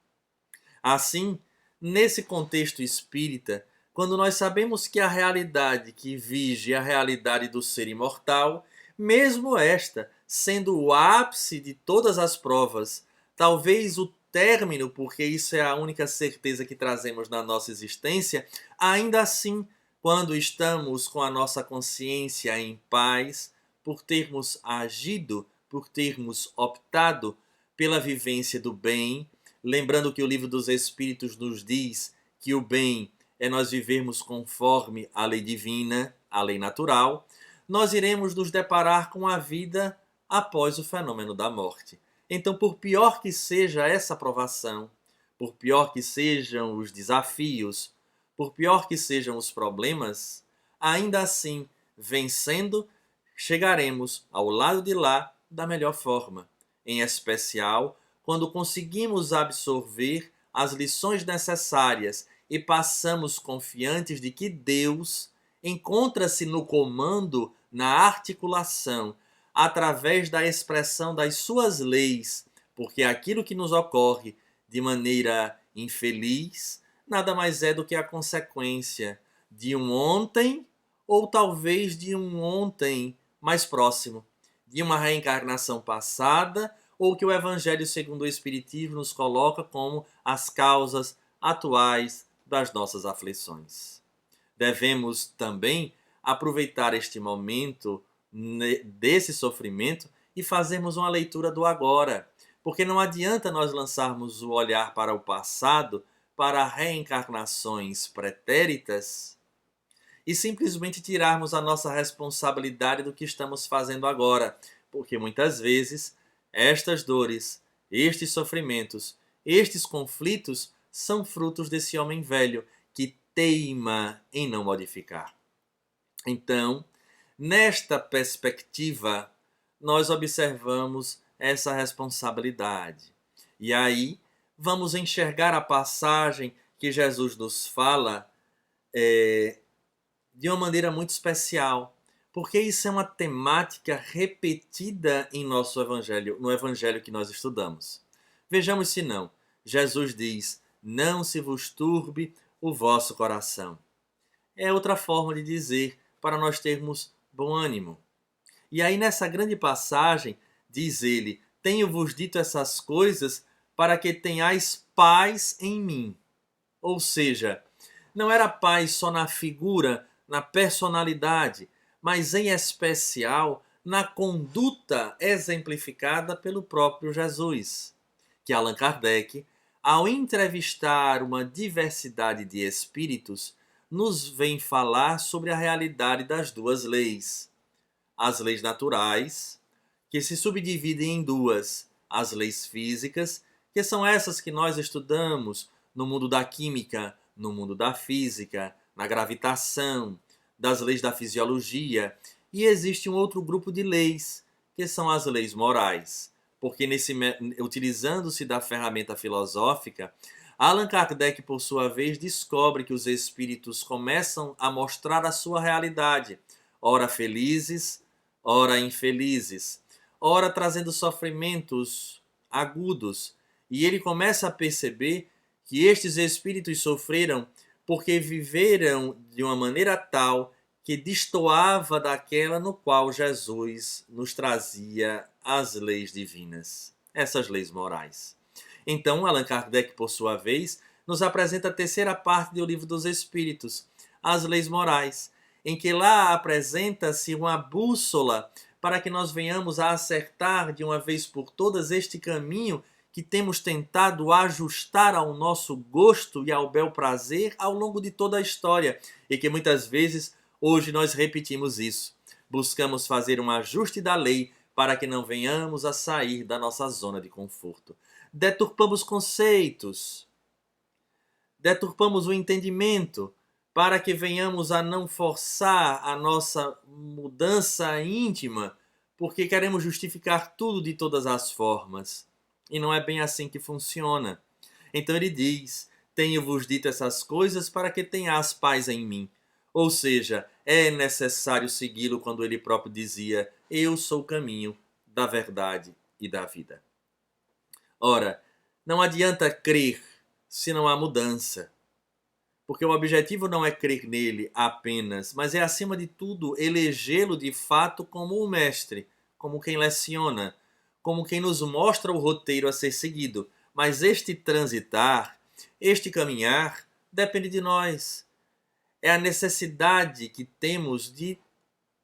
Assim, nesse contexto espírita, quando nós sabemos que a realidade que vige é a realidade do ser imortal, mesmo esta sendo o ápice de todas as provas, talvez o término, porque isso é a única certeza que trazemos na nossa existência, ainda assim, quando estamos com a nossa consciência em paz, por termos agido, por termos optado pela vivência do bem, lembrando que o Livro dos Espíritos nos diz que o bem é nós vivermos conforme a lei divina, a lei natural, nós iremos nos deparar com a vida após o fenômeno da morte. Então, por pior que seja essa provação, por pior que sejam os desafios, por pior que sejam os problemas, ainda assim, vencendo, chegaremos ao lado de lá da melhor forma. Em especial, quando conseguimos absorver as lições necessárias e passamos confiantes de que Deus encontra-se no comando, na articulação, através da expressão das suas leis, porque aquilo que nos ocorre de maneira infeliz nada mais é do que a consequência de um ontem, ou talvez de um ontem mais próximo, de uma reencarnação passada, ou que o Evangelho segundo o Espiritismo nos coloca como as causas atuais das nossas aflições. Devemos também aproveitar este momento desse sofrimento e fazermos uma leitura do agora, porque não adianta nós lançarmos o olhar para o passado, para reencarnações pretéritas e simplesmente tirarmos a nossa responsabilidade do que estamos fazendo agora, porque muitas vezes estas dores, estes sofrimentos, estes conflitos são frutos desse homem velho que teima em não modificar. Então, nesta perspectiva, nós observamos essa responsabilidade. E aí, vamos enxergar a passagem que Jesus nos fala de uma maneira muito especial, porque isso é uma temática repetida em nosso evangelho, no evangelho que nós estudamos. Vejamos se não. Jesus diz: não se vos turbe o vosso coração. É outra forma de dizer para nós termos bom ânimo. E aí nessa grande passagem, diz ele: tenho-vos dito essas coisas para que tenhais paz em mim. Ou seja, não era paz só na figura, na personalidade, mas em especial na conduta exemplificada pelo próprio Jesus, que Allan Kardec, ao entrevistar uma diversidade de espíritos, nos vem falar sobre a realidade das duas leis. As leis naturais, que se subdividem em duas: as leis físicas, que são essas que nós estudamos no mundo da química, no mundo da física, na gravitação, das leis da fisiologia, e existe um outro grupo de leis, que são as leis morais, porque utilizando-se da ferramenta filosófica, Allan Kardec, por sua vez, descobre que os espíritos começam a mostrar a sua realidade, ora felizes, ora infelizes, ora trazendo sofrimentos agudos, e ele começa a perceber que estes espíritos sofreram porque viveram de uma maneira tal que destoava daquela no qual Jesus nos trazia as leis divinas, essas leis morais. Então, Allan Kardec, por sua vez, nos apresenta a terceira parte do Livro dos Espíritos, as leis morais, em que lá apresenta-se uma bússola para que nós venhamos a acertar de uma vez por todas este caminho que temos tentado ajustar ao nosso gosto e ao bel prazer ao longo de toda a história, e que muitas vezes hoje nós repetimos isso. Buscamos fazer um ajuste da lei para que não venhamos a sair da nossa zona de conforto. Deturpamos conceitos, deturpamos o entendimento para que venhamos a não forçar a nossa mudança íntima, porque queremos justificar tudo de todas as formas. E não é bem assim que funciona. Então ele diz: tenho-vos dito essas coisas para que tenhas paz em mim. Ou seja, é necessário segui-lo quando ele próprio dizia: eu sou o caminho da verdade e da vida. Ora, não adianta crer se não há mudança. Porque o objetivo não é crer nele apenas, mas é, acima de tudo, elegê-lo de fato como o mestre, como quem leciona, como quem nos mostra o roteiro a ser seguido. Mas este transitar, este caminhar, depende de nós. É a necessidade que temos de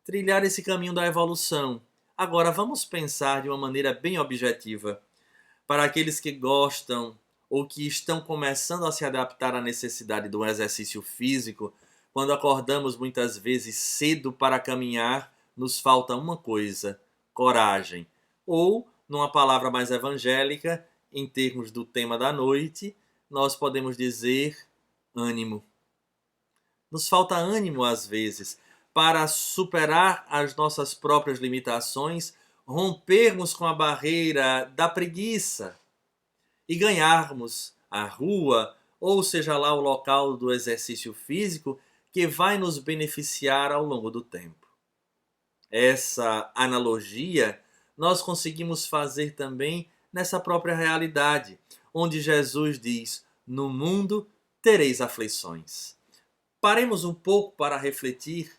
trilhar esse caminho da evolução. Agora, vamos pensar de uma maneira bem objetiva. Para aqueles que gostam ou que estão começando a se adaptar à necessidade do exercício físico, quando acordamos muitas vezes cedo para caminhar, nos falta uma coisa: coragem. Ou, numa palavra mais evangélica, em termos do tema da noite, nós podemos dizer ânimo. Nos falta ânimo às vezes para superar as nossas próprias limitações, rompermos com a barreira da preguiça e ganharmos a rua, ou seja lá o local do exercício físico, que vai nos beneficiar ao longo do tempo. Essa analogia nós conseguimos fazer também nessa própria realidade, onde Jesus diz: no mundo tereis aflições. Paremos um pouco para refletir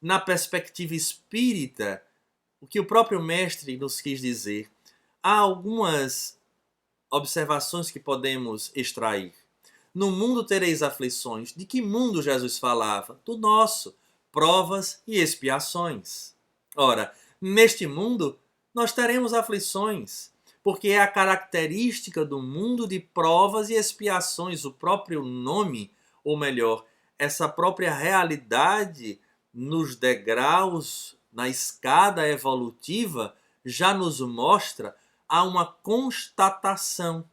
na perspectiva espírita o que o próprio mestre nos quis dizer. Há algumas observações que podemos extrair. No mundo tereis aflições. De que mundo Jesus falava? Do nosso. Provas e expiações. Ora, neste mundo nós teremos aflições, porque é a característica do mundo de provas e expiações. O próprio nome, ou melhor, essa própria realidade nos degraus, na escada evolutiva, já nos mostra há uma constatação.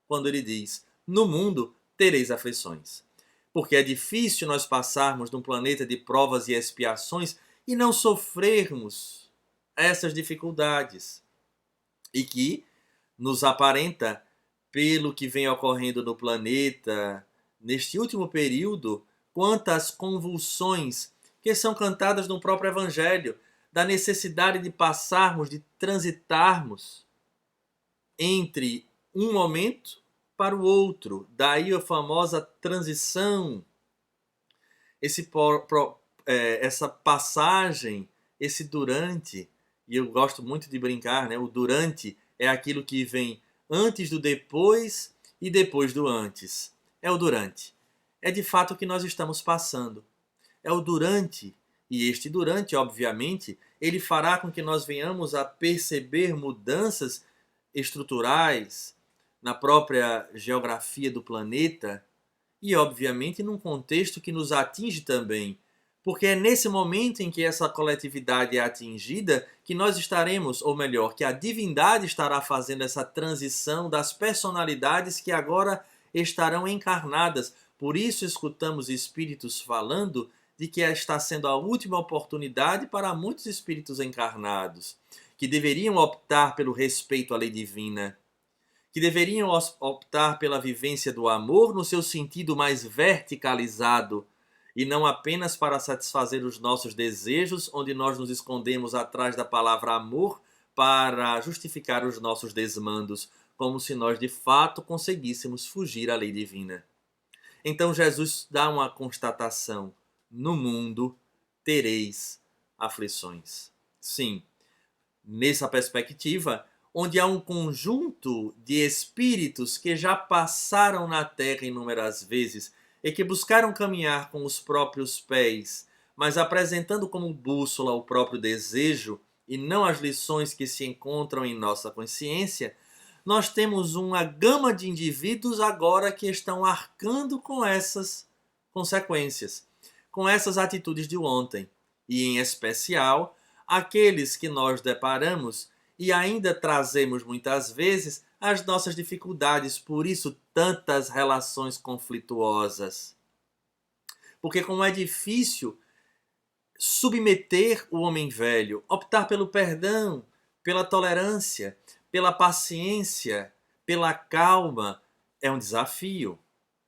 Quando ele diz: no mundo tereis aflições. Porque é difícil nós passarmos num planeta de provas e expiações e não sofrermos essas dificuldades. E que nos aparenta, pelo que vem ocorrendo no planeta, neste último período, quantas convulsões que são cantadas no próprio Evangelho, da necessidade de passarmos, de transitarmos entre um momento para o outro. Daí a famosa transição, essa passagem, esse durante. E eu gosto muito de brincar, né? O durante é aquilo que vem antes do depois e depois do antes. É o durante. É de fato o que nós estamos passando. É o durante. E este durante, obviamente, ele fará com que nós venhamos a perceber mudanças estruturais na própria geografia do planeta e, obviamente, num contexto que nos atinge também. Porque é nesse momento em que essa coletividade é atingida que nós estaremos, ou melhor, que a divindade estará fazendo essa transição das personalidades que agora estarão encarnadas. Por isso escutamos espíritos falando de que está sendo a última oportunidade para muitos espíritos encarnados, que deveriam optar pelo respeito à lei divina, que deveriam optar pela vivência do amor no seu sentido mais verticalizado, e não apenas para satisfazer os nossos desejos, onde nós nos escondemos atrás da palavra amor para justificar os nossos desmandos, como se nós de fato conseguíssemos fugir à lei divina. Então Jesus dá uma constatação: no mundo tereis aflições. Sim, nessa perspectiva, onde há um conjunto de espíritos que já passaram na Terra inúmeras vezes e que buscaram caminhar com os próprios pés, mas apresentando como bússola o próprio desejo e não as lições que se encontram em nossa consciência, nós temos uma gama de indivíduos agora que estão arcando com essas consequências, com essas atitudes de ontem, e em especial aqueles que nós deparamos e ainda trazemos muitas vezes as nossas dificuldades, por isso tantas relações conflituosas. Porque como é difícil submeter o homem velho, optar pelo perdão, pela tolerância, pela paciência, pela calma, é um desafio.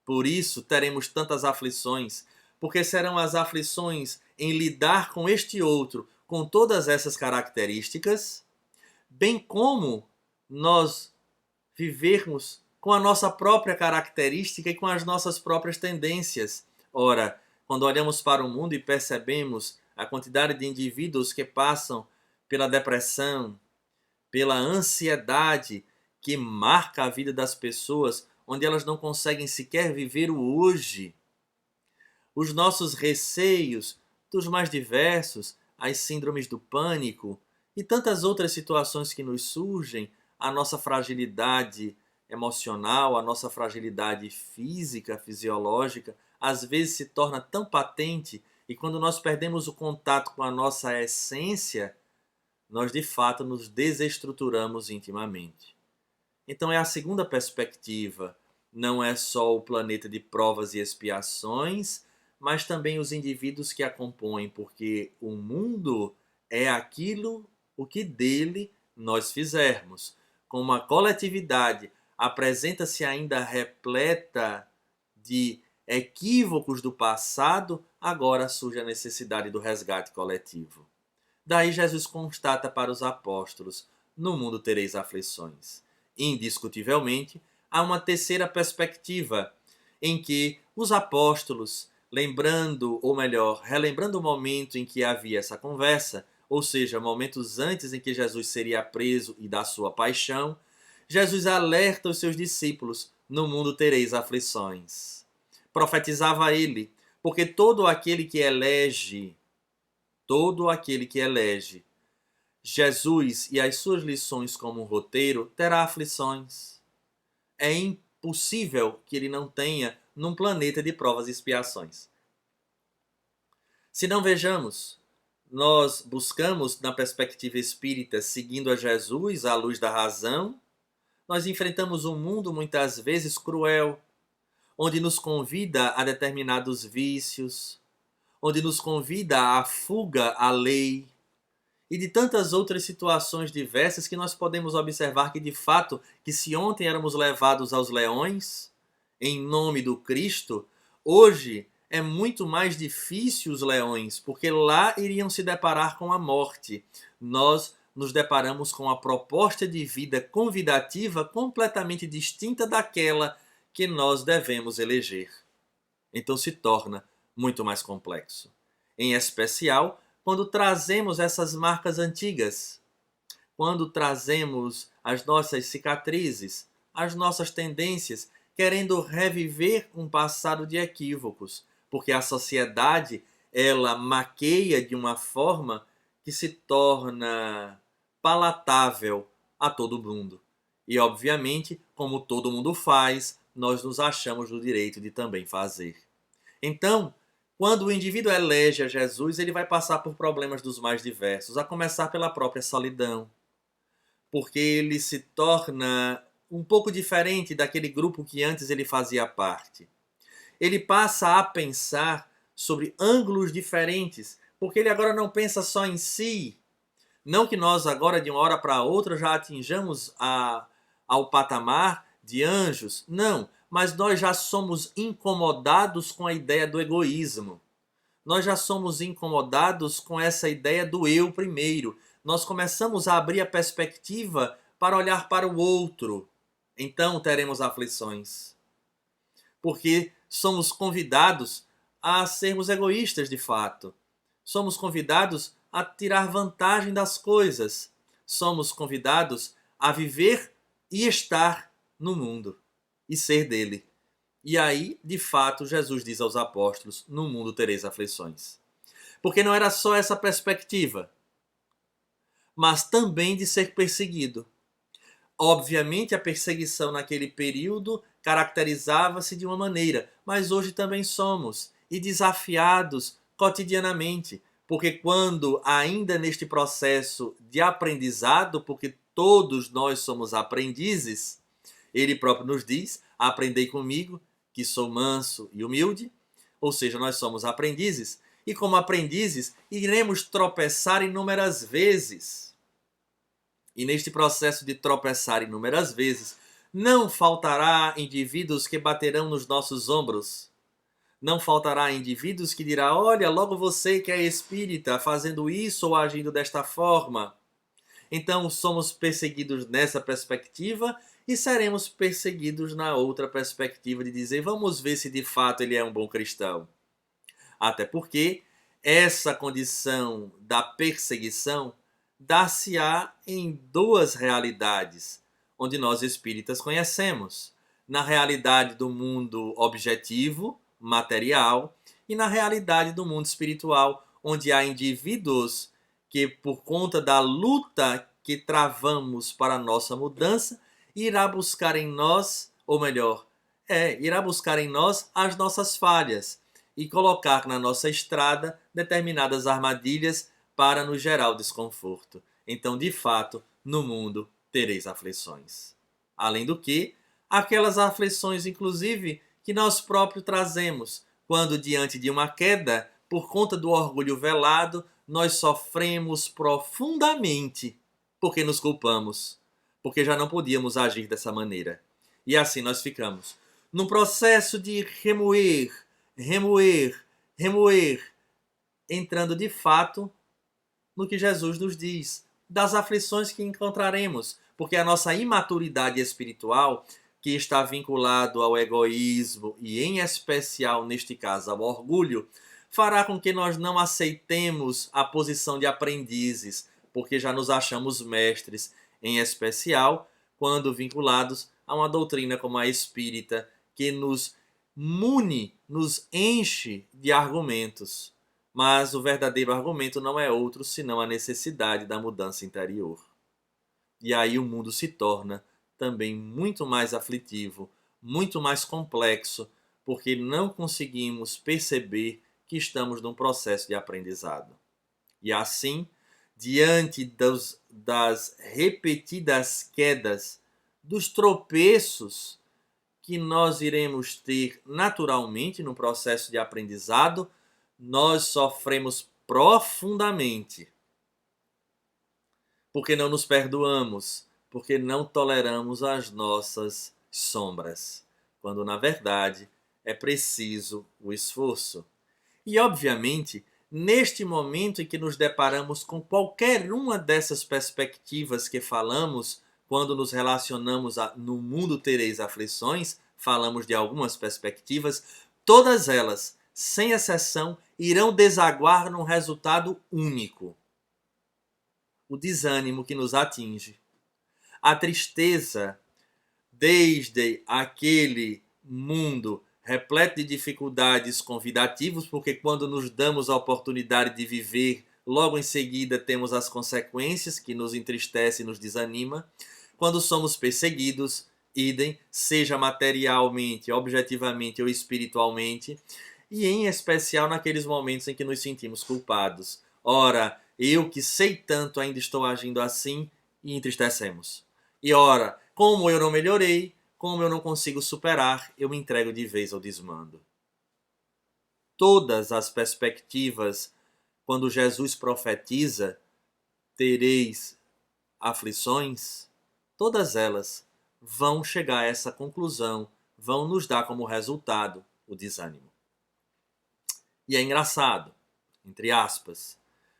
Por isso teremos tantas aflições, porque serão as aflições em lidar com este outro, com todas essas características, bem como nós vivermos com a nossa própria característica e com as nossas próprias tendências. Ora, quando olhamos para o mundo e percebemos a quantidade de indivíduos que passam pela depressão, pela ansiedade que marca a vida das pessoas, onde elas não conseguem sequer viver o hoje, os nossos receios dos mais diversos, as síndromes do pânico e tantas outras situações que nos surgem, a nossa fragilidade emocional, a nossa fragilidade física, fisiológica, às vezes se torna tão patente, e quando nós perdemos o contato com a nossa essência, nós de fato nos desestruturamos intimamente. Então é a segunda perspectiva, não é só o planeta de provas e expiações, mas também os indivíduos que a compõem, porque o mundo é aquilo o que dele nós fizermos. Como a coletividade apresenta-se ainda repleta de equívocos do passado, agora surge a necessidade do resgate coletivo. Daí Jesus constata para os apóstolos: no mundo tereis aflições. Indiscutivelmente, há uma terceira perspectiva, em que os apóstolos, lembrando, ou melhor, relembrando o momento em que havia essa conversa, ou seja, momentos antes em que Jesus seria preso e da sua paixão, Jesus alerta os seus discípulos: no mundo tereis aflições. Profetizava ele, porque todo aquele que elege Jesus e as suas lições como um roteiro terá aflições. É impossível que ele não tenha num planeta de provas e expiações. Se não vejamos, nós buscamos na perspectiva espírita, seguindo a Jesus à luz da razão, nós enfrentamos um mundo muitas vezes cruel, onde nos convida a determinados vícios, onde nos convida à fuga à lei, e de tantas outras situações diversas que nós podemos observar que, de fato, que se ontem éramos levados aos leões, em nome do Cristo, hoje é muito mais difícil os leões, porque lá iriam se deparar com a morte. Nós nos deparamos com a proposta de vida convidativa completamente distinta daquela que nós devemos eleger. Então se torna muito mais complexo. Em especial, quando trazemos essas marcas antigas, quando trazemos as nossas cicatrizes, as nossas tendências, querendo reviver um passado de equívocos, porque a sociedade, ela maqueia de uma forma que se torna palatável a todo mundo. E, obviamente, como todo mundo faz, nós nos achamos no direito de também fazer. Então, quando o indivíduo elege a Jesus, ele vai passar por problemas dos mais diversos, a começar pela própria solidão, porque ele se torna um pouco diferente daquele grupo que antes ele fazia parte. Ele passa a pensar sobre ângulos diferentes, porque ele agora não pensa só em si. Não que nós agora, de uma hora para outra, já atinjamos ao patamar de anjos, não, mas nós já somos incomodados com a ideia do egoísmo. Nós já somos incomodados com essa ideia do eu primeiro. Nós começamos a abrir a perspectiva para olhar para o outro. Então teremos aflições. Porque somos convidados a sermos egoístas de fato. Somos convidados a tirar vantagem das coisas. Somos convidados a viver e estar no mundo e ser dele. E aí, de fato, Jesus diz aos apóstolos, no mundo tereis aflições. Porque não era só essa perspectiva, mas também de ser perseguido. Obviamente, a perseguição naquele período caracterizava-se de uma maneira, mas hoje também somos, e desafiados cotidianamente, porque quando ainda neste processo de aprendizado, porque todos nós somos aprendizes, ele próprio nos diz, aprendei comigo, que sou manso e humilde, ou seja, nós somos aprendizes, e como aprendizes iremos tropeçar inúmeras vezes. E neste processo de tropeçar inúmeras vezes, não faltará indivíduos que baterão nos nossos ombros. Não faltará indivíduos que dirão, olha, logo você que é espírita, fazendo isso ou agindo desta forma. Então somos perseguidos nessa perspectiva e seremos perseguidos na outra perspectiva de dizer, vamos ver se de fato ele é um bom cristão. Até porque essa condição da perseguição dá-se-á em duas realidades, onde nós espíritas conhecemos. Na realidade do mundo objetivo, material, e na realidade do mundo espiritual, onde há indivíduos que, por conta da luta que travamos para a nossa mudança, irá buscar em nós, ou melhor, irá buscar em nós as nossas falhas e colocar na nossa estrada determinadas armadilhas para nos gerar o desconforto. Então, de fato, no mundo tereis aflições. Além do que, aquelas aflições, inclusive, que nós próprios trazemos, quando diante de uma queda, por conta do orgulho velado, nós sofremos profundamente, porque nos culpamos, porque já não podíamos agir dessa maneira. E assim nós ficamos num processo de remoer, entrando de fato no que Jesus nos diz, das aflições que encontraremos, porque a nossa imaturidade espiritual, que está vinculado ao egoísmo e em especial, neste caso, ao orgulho, fará com que nós não aceitemos a posição de aprendizes, porque já nos achamos mestres, em especial quando vinculados a uma doutrina como a espírita, que nos mune, nos enche de argumentos. Mas o verdadeiro argumento não é outro senão a necessidade da mudança interior. E aí o mundo se torna também muito mais aflitivo, muito mais complexo, porque não conseguimos perceber que estamos num processo de aprendizado. E assim, diante das repetidas quedas, dos tropeços que nós iremos ter naturalmente no processo de aprendizado, nós sofremos profundamente. Porque não nos perdoamos, porque não toleramos as nossas sombras, quando na verdade é preciso o esforço. E obviamente, neste momento em que nos deparamos com qualquer uma dessas perspectivas que falamos, quando nos relacionamos no mundo tereis aflições, falamos de algumas perspectivas, todas elas, sem exceção, irão desaguar num resultado único: o desânimo que nos atinge. A tristeza, desde aquele mundo repleto de dificuldades convidativos, porque quando nos damos a oportunidade de viver, logo em seguida temos as consequências que nos entristece e nos desanima. Quando somos perseguidos, idem, seja materialmente, objetivamente ou espiritualmente, e em especial naqueles momentos em que nos sentimos culpados. Ora, eu que sei tanto ainda estou agindo assim, e entristecemos. E ora, como eu não melhorei, como eu não consigo superar, eu me entrego de vez ao desmando. Todas as perspectivas, quando Jesus profetiza, tereis aflições, todas elas vão chegar a essa conclusão, vão nos dar como resultado o desânimo. E é engraçado, entre aspas,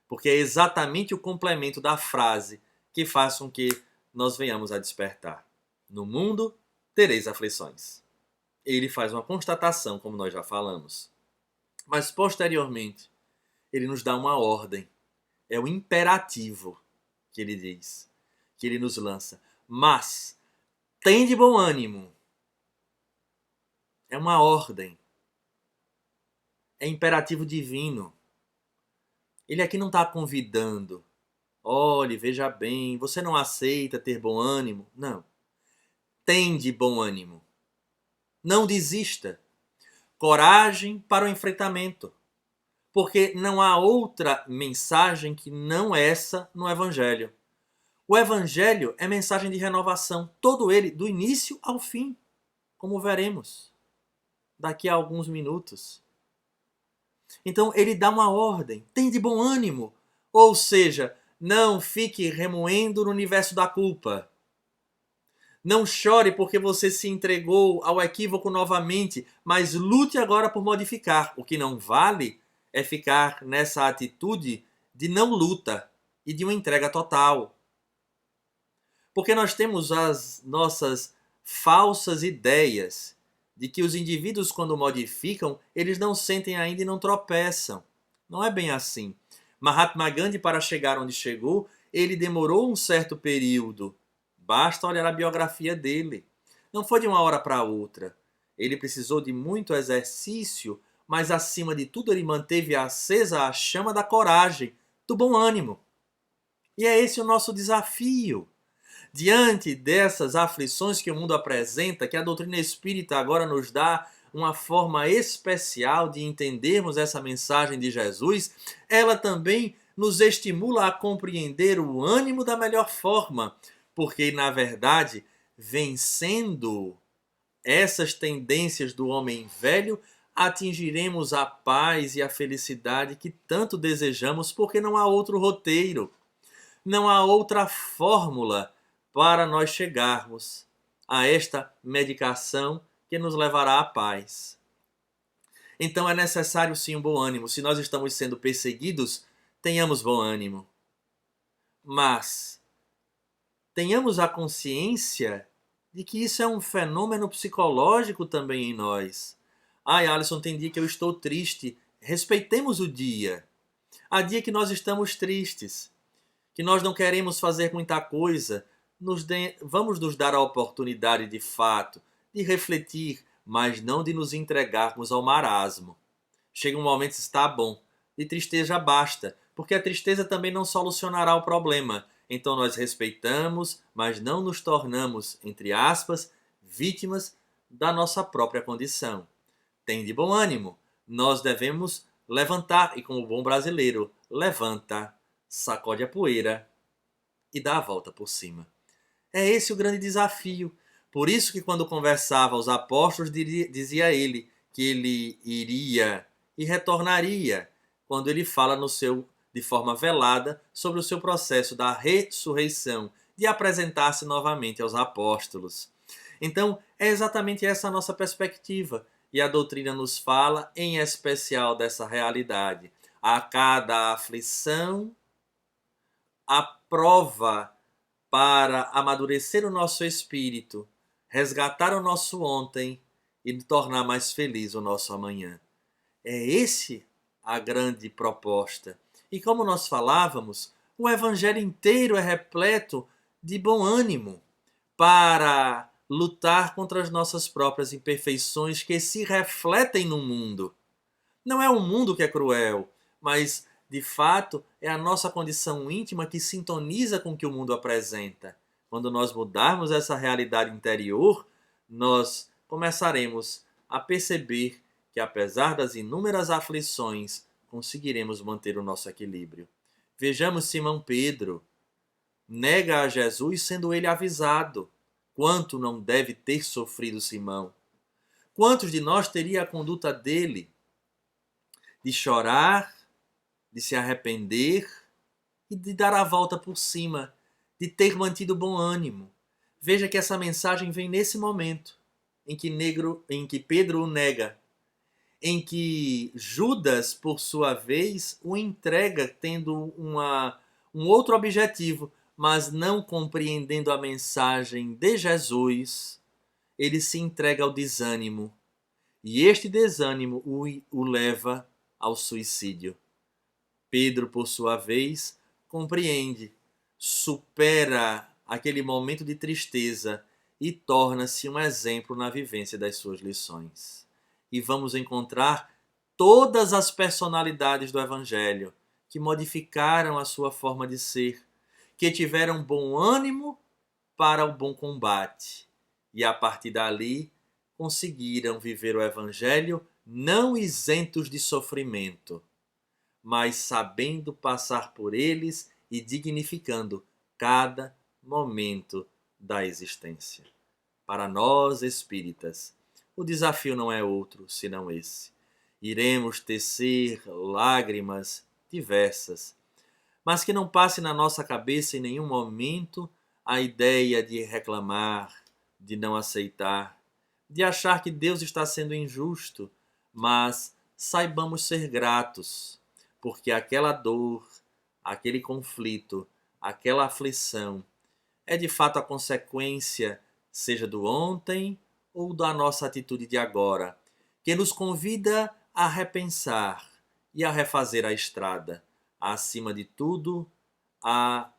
porque é exatamente o complemento da frase que faz com que nós venhamos a despertar. No mundo tereis aflições. Ele faz uma constatação, como nós já falamos. Mas, posteriormente, ele nos dá uma ordem. É o imperativo que ele diz, que ele nos lança. Mas, tende bom ânimo. É uma ordem. É imperativo divino. Ele aqui não está convidando. Olhe, veja bem, você não aceita ter bom ânimo? Não. Tende bom ânimo. Não desista. Coragem para o enfrentamento. Porque não há outra mensagem que não essa no Evangelho. O Evangelho é mensagem de renovação. Todo ele, do início ao fim. Como veremos daqui a alguns minutos. Então ele dá uma ordem. Tende bom ânimo. Ou seja, não fique remoendo no universo da culpa. Não chore porque você se entregou ao equívoco novamente, mas lute agora por modificar. O que não vale é ficar nessa atitude de não luta e de uma entrega total. Porque nós temos as nossas falsas ideias de que os indivíduos, quando modificam, eles não sentem ainda e não tropeçam. Não é bem assim. Mahatma Gandhi, para chegar onde chegou, ele demorou um certo período. Basta olhar a biografia dele. Não foi de uma hora para outra. Ele precisou de muito exercício, mas acima de tudo ele manteve acesa a chama da coragem, do bom ânimo. E é esse o nosso desafio. Diante dessas aflições que o mundo apresenta, que a doutrina espírita agora nos dá uma forma especial de entendermos essa mensagem de Jesus, ela também nos estimula a compreender o ânimo da melhor forma, porque, na verdade, vencendo essas tendências do homem velho, atingiremos a paz e a felicidade que tanto desejamos, porque não há outro roteiro, não há outra fórmula para nós chegarmos a esta medicação que nos levará à paz. Então é necessário sim um bom ânimo. Se nós estamos sendo perseguidos, tenhamos bom ânimo. Mas tenhamos a consciência de que isso é um fenômeno psicológico também em nós. Ai, Alisson, tem dia que eu estou triste. Respeitemos o dia. Há dia que nós estamos tristes, que nós não queremos fazer muita coisa. Vamos nos dar a oportunidade de fato de refletir, mas não de nos entregarmos ao marasmo. Chega um momento que está bom, de tristeza basta, porque a tristeza também não solucionará o problema. Então nós respeitamos, mas não nos tornamos, entre aspas, vítimas da nossa própria condição. Tem de bom ânimo, nós devemos levantar, e como bom brasileiro, levanta, sacode a poeira e dá a volta por cima. É esse o grande desafio, Por isso que quando conversava aos apóstolos, dizia ele que ele iria e retornaria, quando ele fala de forma velada sobre o seu processo da ressurreição, de apresentar-se novamente aos apóstolos. Então, é exatamente essa a nossa perspectiva, e a doutrina nos fala em especial dessa realidade. A cada aflição, a prova para amadurecer o nosso espírito, resgatar o nosso ontem e tornar mais feliz o nosso amanhã. É esse a grande proposta. E como nós falávamos, o Evangelho inteiro é repleto de bom ânimo para lutar contra as nossas próprias imperfeições que se refletem no mundo. Não é o mundo que é cruel, mas, de fato, é a nossa condição íntima que sintoniza com o que o mundo apresenta. Quando nós mudarmos essa realidade interior, nós começaremos a perceber que, apesar das inúmeras aflições, conseguiremos manter o nosso equilíbrio. Vejamos Simão Pedro. Nega a Jesus sendo ele avisado. Quanto não deve ter sofrido Simão? Quantos de nós teria a conduta dele? De chorar, de se arrepender e de dar a volta por cima, de ter mantido bom ânimo. Veja que essa mensagem vem nesse momento em que Pedro o nega, em que Judas, por sua vez, o entrega tendo um outro objetivo, mas não compreendendo a mensagem de Jesus, ele se entrega ao desânimo. E este desânimo o leva ao suicídio. Pedro, por sua vez, compreende, supera aquele momento de tristeza e torna-se um exemplo na vivência das suas lições. E vamos encontrar todas as personalidades do Evangelho que modificaram a sua forma de ser, que tiveram bom ânimo para o bom combate e, a partir dali, conseguiram viver o Evangelho não isentos de sofrimento, mas sabendo passar por eles e dignificando cada momento da existência. Para nós, espíritas, o desafio não é outro senão esse. Iremos tecer lágrimas diversas, mas que não passe na nossa cabeça em nenhum momento a ideia de reclamar, de não aceitar, de achar que Deus está sendo injusto, mas saibamos ser gratos, porque aquela dor, aquele conflito, aquela aflição é de fato a consequência, seja do ontem ou da nossa atitude de agora, que nos convida a repensar e a refazer a estrada, acima de tudo, a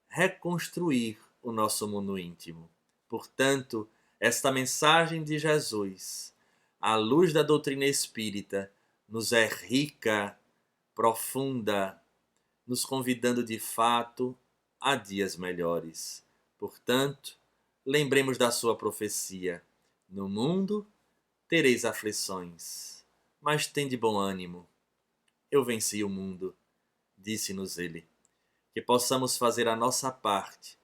reconstruir o nosso mundo íntimo. Portanto, esta mensagem de Jesus, à luz da doutrina espírita, nos é rica, profunda, nos convidando de fato a dias melhores. Portanto, lembremos da sua profecia. No mundo tereis aflições, mas tende bom ânimo. Eu venci o mundo, disse-nos ele. Que possamos fazer a nossa parte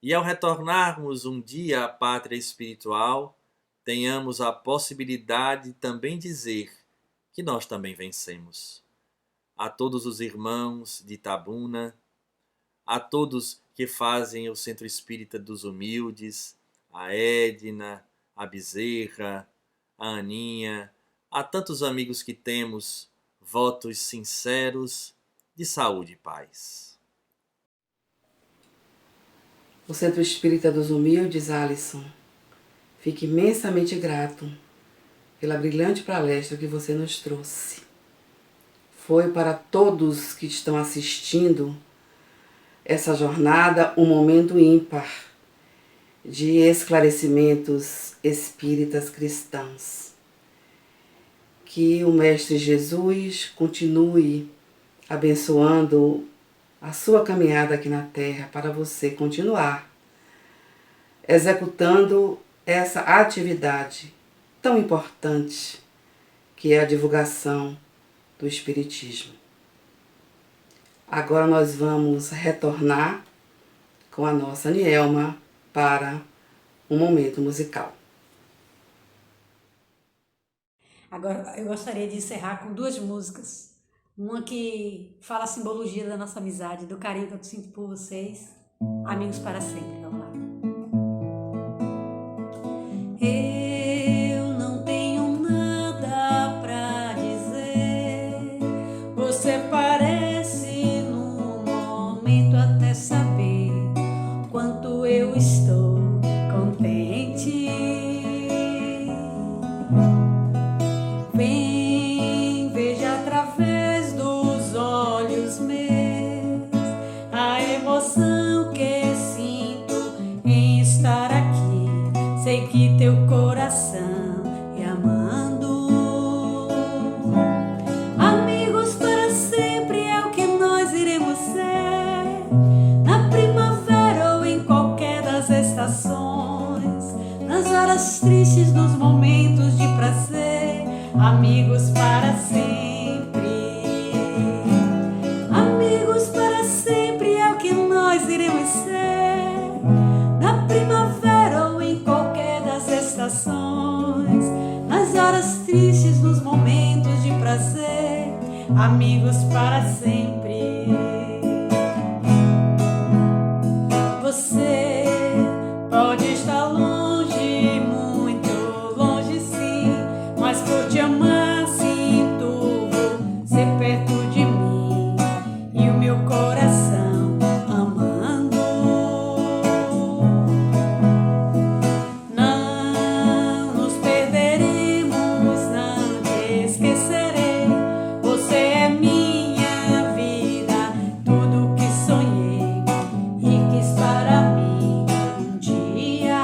e, ao retornarmos um dia à pátria espiritual, tenhamos a possibilidade de também dizer que nós também vencemos. A todos os irmãos de Itabuna, a todos que fazem o Centro Espírita dos Humildes, a Edna, a Bezerra, a Aninha, a tantos amigos que temos, votos sinceros de saúde e paz. O Centro Espírita dos Humildes, Alisson, fique imensamente grato pela brilhante palestra que você nos trouxe. Foi para todos que estão assistindo essa jornada um momento ímpar de esclarecimentos espíritas cristãos. Que o Mestre Jesus continue abençoando a sua caminhada aqui na Terra para você continuar executando essa atividade tão importante que é a divulgação do Espiritismo. Agora nós vamos retornar com a nossa Nielma para um momento musical. Agora, eu gostaria de encerrar com 2 músicas. Uma que fala a simbologia da nossa amizade, do carinho que eu sinto por vocês. Amigos para sempre. Vamos lá. Eu não tenho nada pra dizer. Você parece no momento até saber quanto eu estou contente. Vem, veja através dos olhos meus a emoção que sinto em estar aqui. Sei que teu coração é amando. Amigos para sempre é o que nós iremos ser, na primavera ou em qualquer das estações, nas horas tristes, nos momentos de prazer. Amigos para sempre. Amigos para sempre é o que nós iremos ser, na primavera ou em qualquer das estações, nas horas tristes, nos momentos de prazer. Amigos para sempre. Você pode estar longe, muito longe sim, mas por te amar sinto ser perto de mim e o meu coração amando. Não nos perderemos, não te esquecerei. Você é minha vida, tudo que sonhei e quis para mim um dia.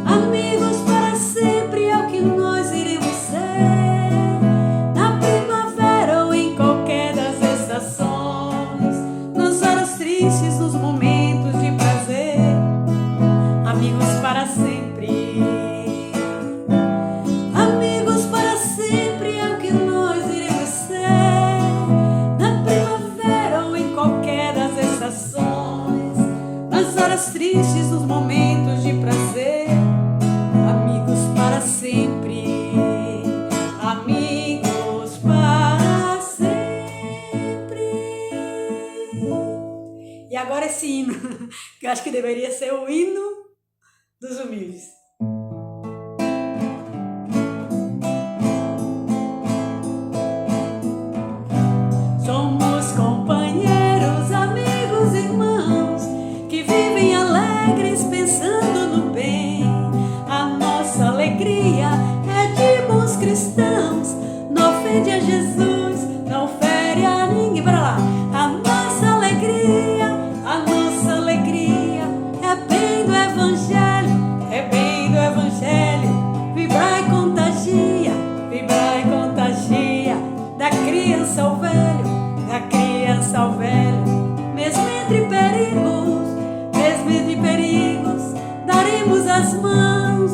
Amigos para sempre é o que nós iremos ser, na primavera ou em qualquer das estações, nas horas tristes, nos momentos de prazer. Amigos para sempre. Amigos para sempre é o que nós iremos ser, na primavera ou em qualquer das estações, nas horas tristes, nos momentos de prazer. Amigos para sempre. Amigos para sempre. E agora esse hino, que eu acho que deveria ser o hino dos humildes. Somos companheiros, amigos, irmãos, que vivem alegres pensando no bem. A nossa alegria é de bons cristãos, não ofende a Jesus, não fere a ninguém. Para lá. A nossa alegria é bem do Evangelho, é bem do Evangelho. Vibrai e contagia, da criança ao velho, da criança ao velho. Mesmo entre perigos, daremos as mãos,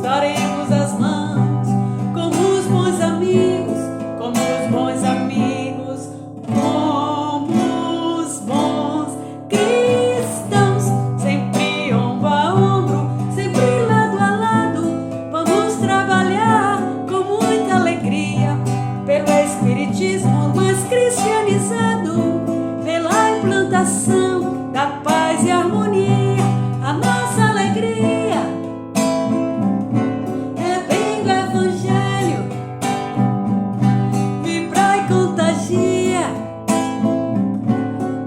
como os bons amigos, como os bons amigos, como os bons cristãos, sempre ombro a ombro, sempre lado a lado. Vamos trabalhar com muita alegria pelo Espiritismo mais cristianizado, pela implantação da paz e harmonia. A nossa alegria é bem do Evangelho, vibra e contagia,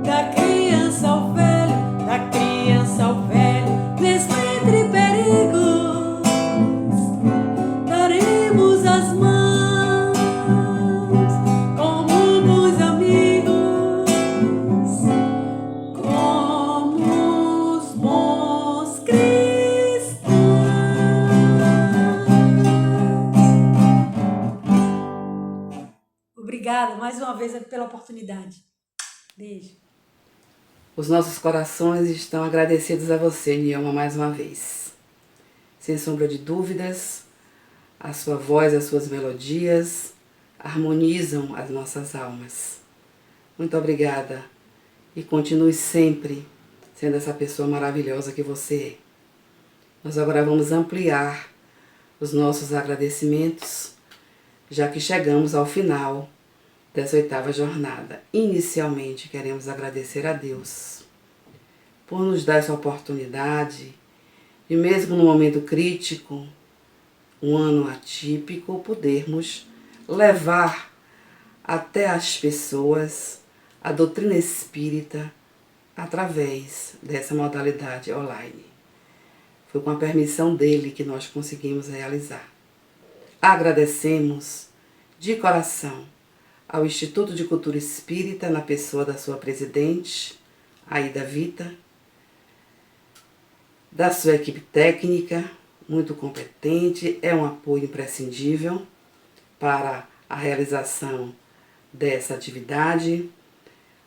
da criança ao velho, da criança ao velho. Mesmo entre perigos, daremos as mãos, como bons amigos, como os bons cristãos. Obrigada mais uma vez pela oportunidade. Beijo. Os nossos corações estão agradecidos a você, Nielma, mais uma vez. Sem sombra de dúvidas, a sua voz, as suas melodias harmonizam as nossas almas. Muito obrigada e continue sempre sendo essa pessoa maravilhosa que você é. Nós agora vamos ampliar os nossos agradecimentos, já que chegamos ao final dessa 8ª jornada. Inicialmente, queremos agradecer a Deus por nos dar essa oportunidade de, mesmo no momento crítico, um ano atípico, podermos levar até as pessoas a doutrina espírita através dessa modalidade online. Foi com a permissão dele que nós conseguimos realizar. Agradecemos de coração ao Instituto de Cultura Espírita, na pessoa da sua presidente, Aida Vita, da sua equipe técnica, muito competente, é um apoio imprescindível para a realização dessa atividade.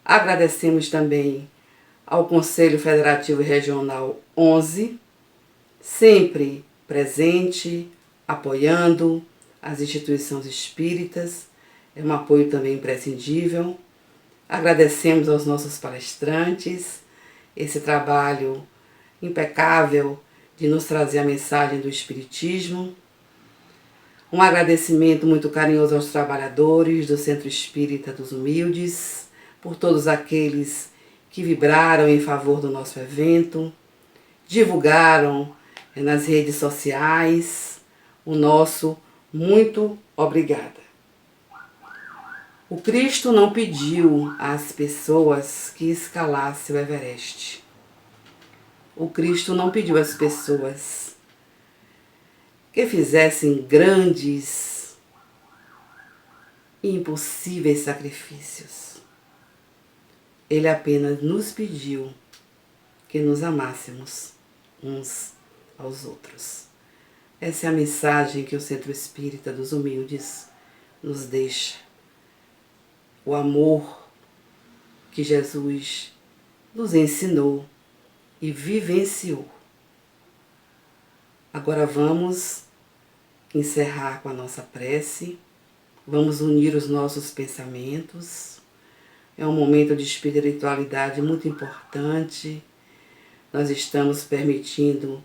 Agradecemos também ao Conselho Federativo Regional 11, sempre presente, apoiando as instituições espíritas, é um apoio também imprescindível. Agradecemos aos nossos palestrantes, esse trabalho impecável de nos trazer a mensagem do Espiritismo. Um agradecimento muito carinhoso aos trabalhadores do Centro Espírita dos Humildes, por todos aqueles que vibraram em favor do nosso evento, divulgaram nas redes sociais o nosso muito obrigada. O Cristo não pediu às pessoas que escalassem o Everest. O Cristo não pediu às pessoas que fizessem grandes e impossíveis sacrifícios. Ele apenas nos pediu que nos amássemos uns aos outros. Essa é a mensagem que o Centro Espírita dos Humildes nos deixa. O amor que Jesus nos ensinou e vivenciou. Agora vamos encerrar com a nossa prece, vamos unir os nossos pensamentos. É um momento de espiritualidade muito importante. Nós estamos permitindo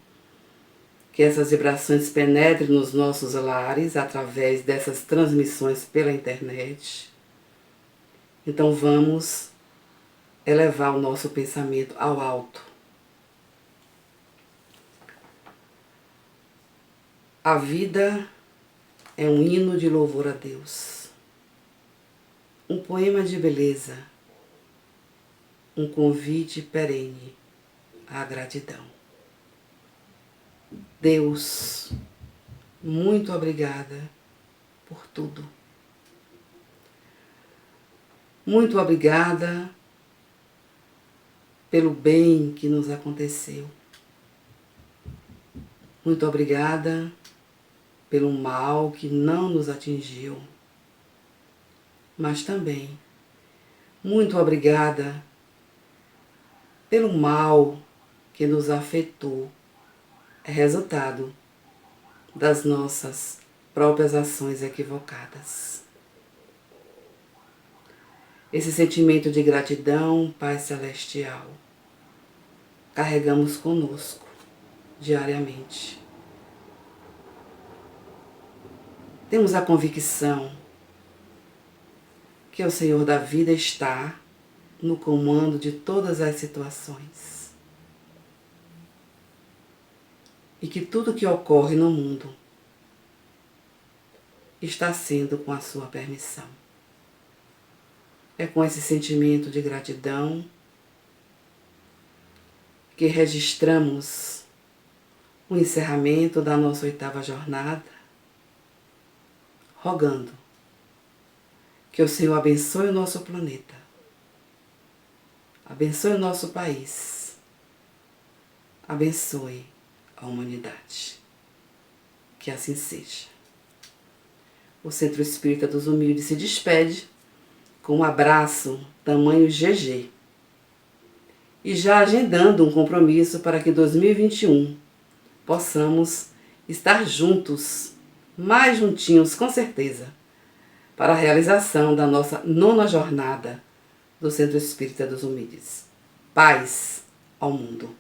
que essas vibrações penetrem nos nossos lares através dessas transmissões pela internet. Então vamos elevar o nosso pensamento ao alto. A vida é um hino de louvor a Deus, um poema de beleza, um convite perene à gratidão. Deus, muito obrigada por tudo. Muito obrigada pelo bem que nos aconteceu. Muito obrigada pelo mal que não nos atingiu. Mas também, muito obrigada pelo mal que nos afetou. É resultado das nossas próprias ações equivocadas. Esse sentimento de gratidão, Pai Celestial, carregamos conosco diariamente. Temos a convicção que o Senhor da vida está no comando de todas as situações e que tudo que ocorre no mundo está sendo com a sua permissão. É com esse sentimento de gratidão que registramos o encerramento da nossa 8ª jornada, rogando que o Senhor abençoe o nosso planeta, abençoe o nosso país, abençoe a humanidade. Que assim seja. O Centro Espírita dos Humildes se despede com um abraço tamanho GG e já agendando um compromisso para que 2021 possamos estar juntos, mais juntinhos com certeza, para a realização da nossa 9ª jornada do Centro Espírita dos Humildes. Paz ao mundo.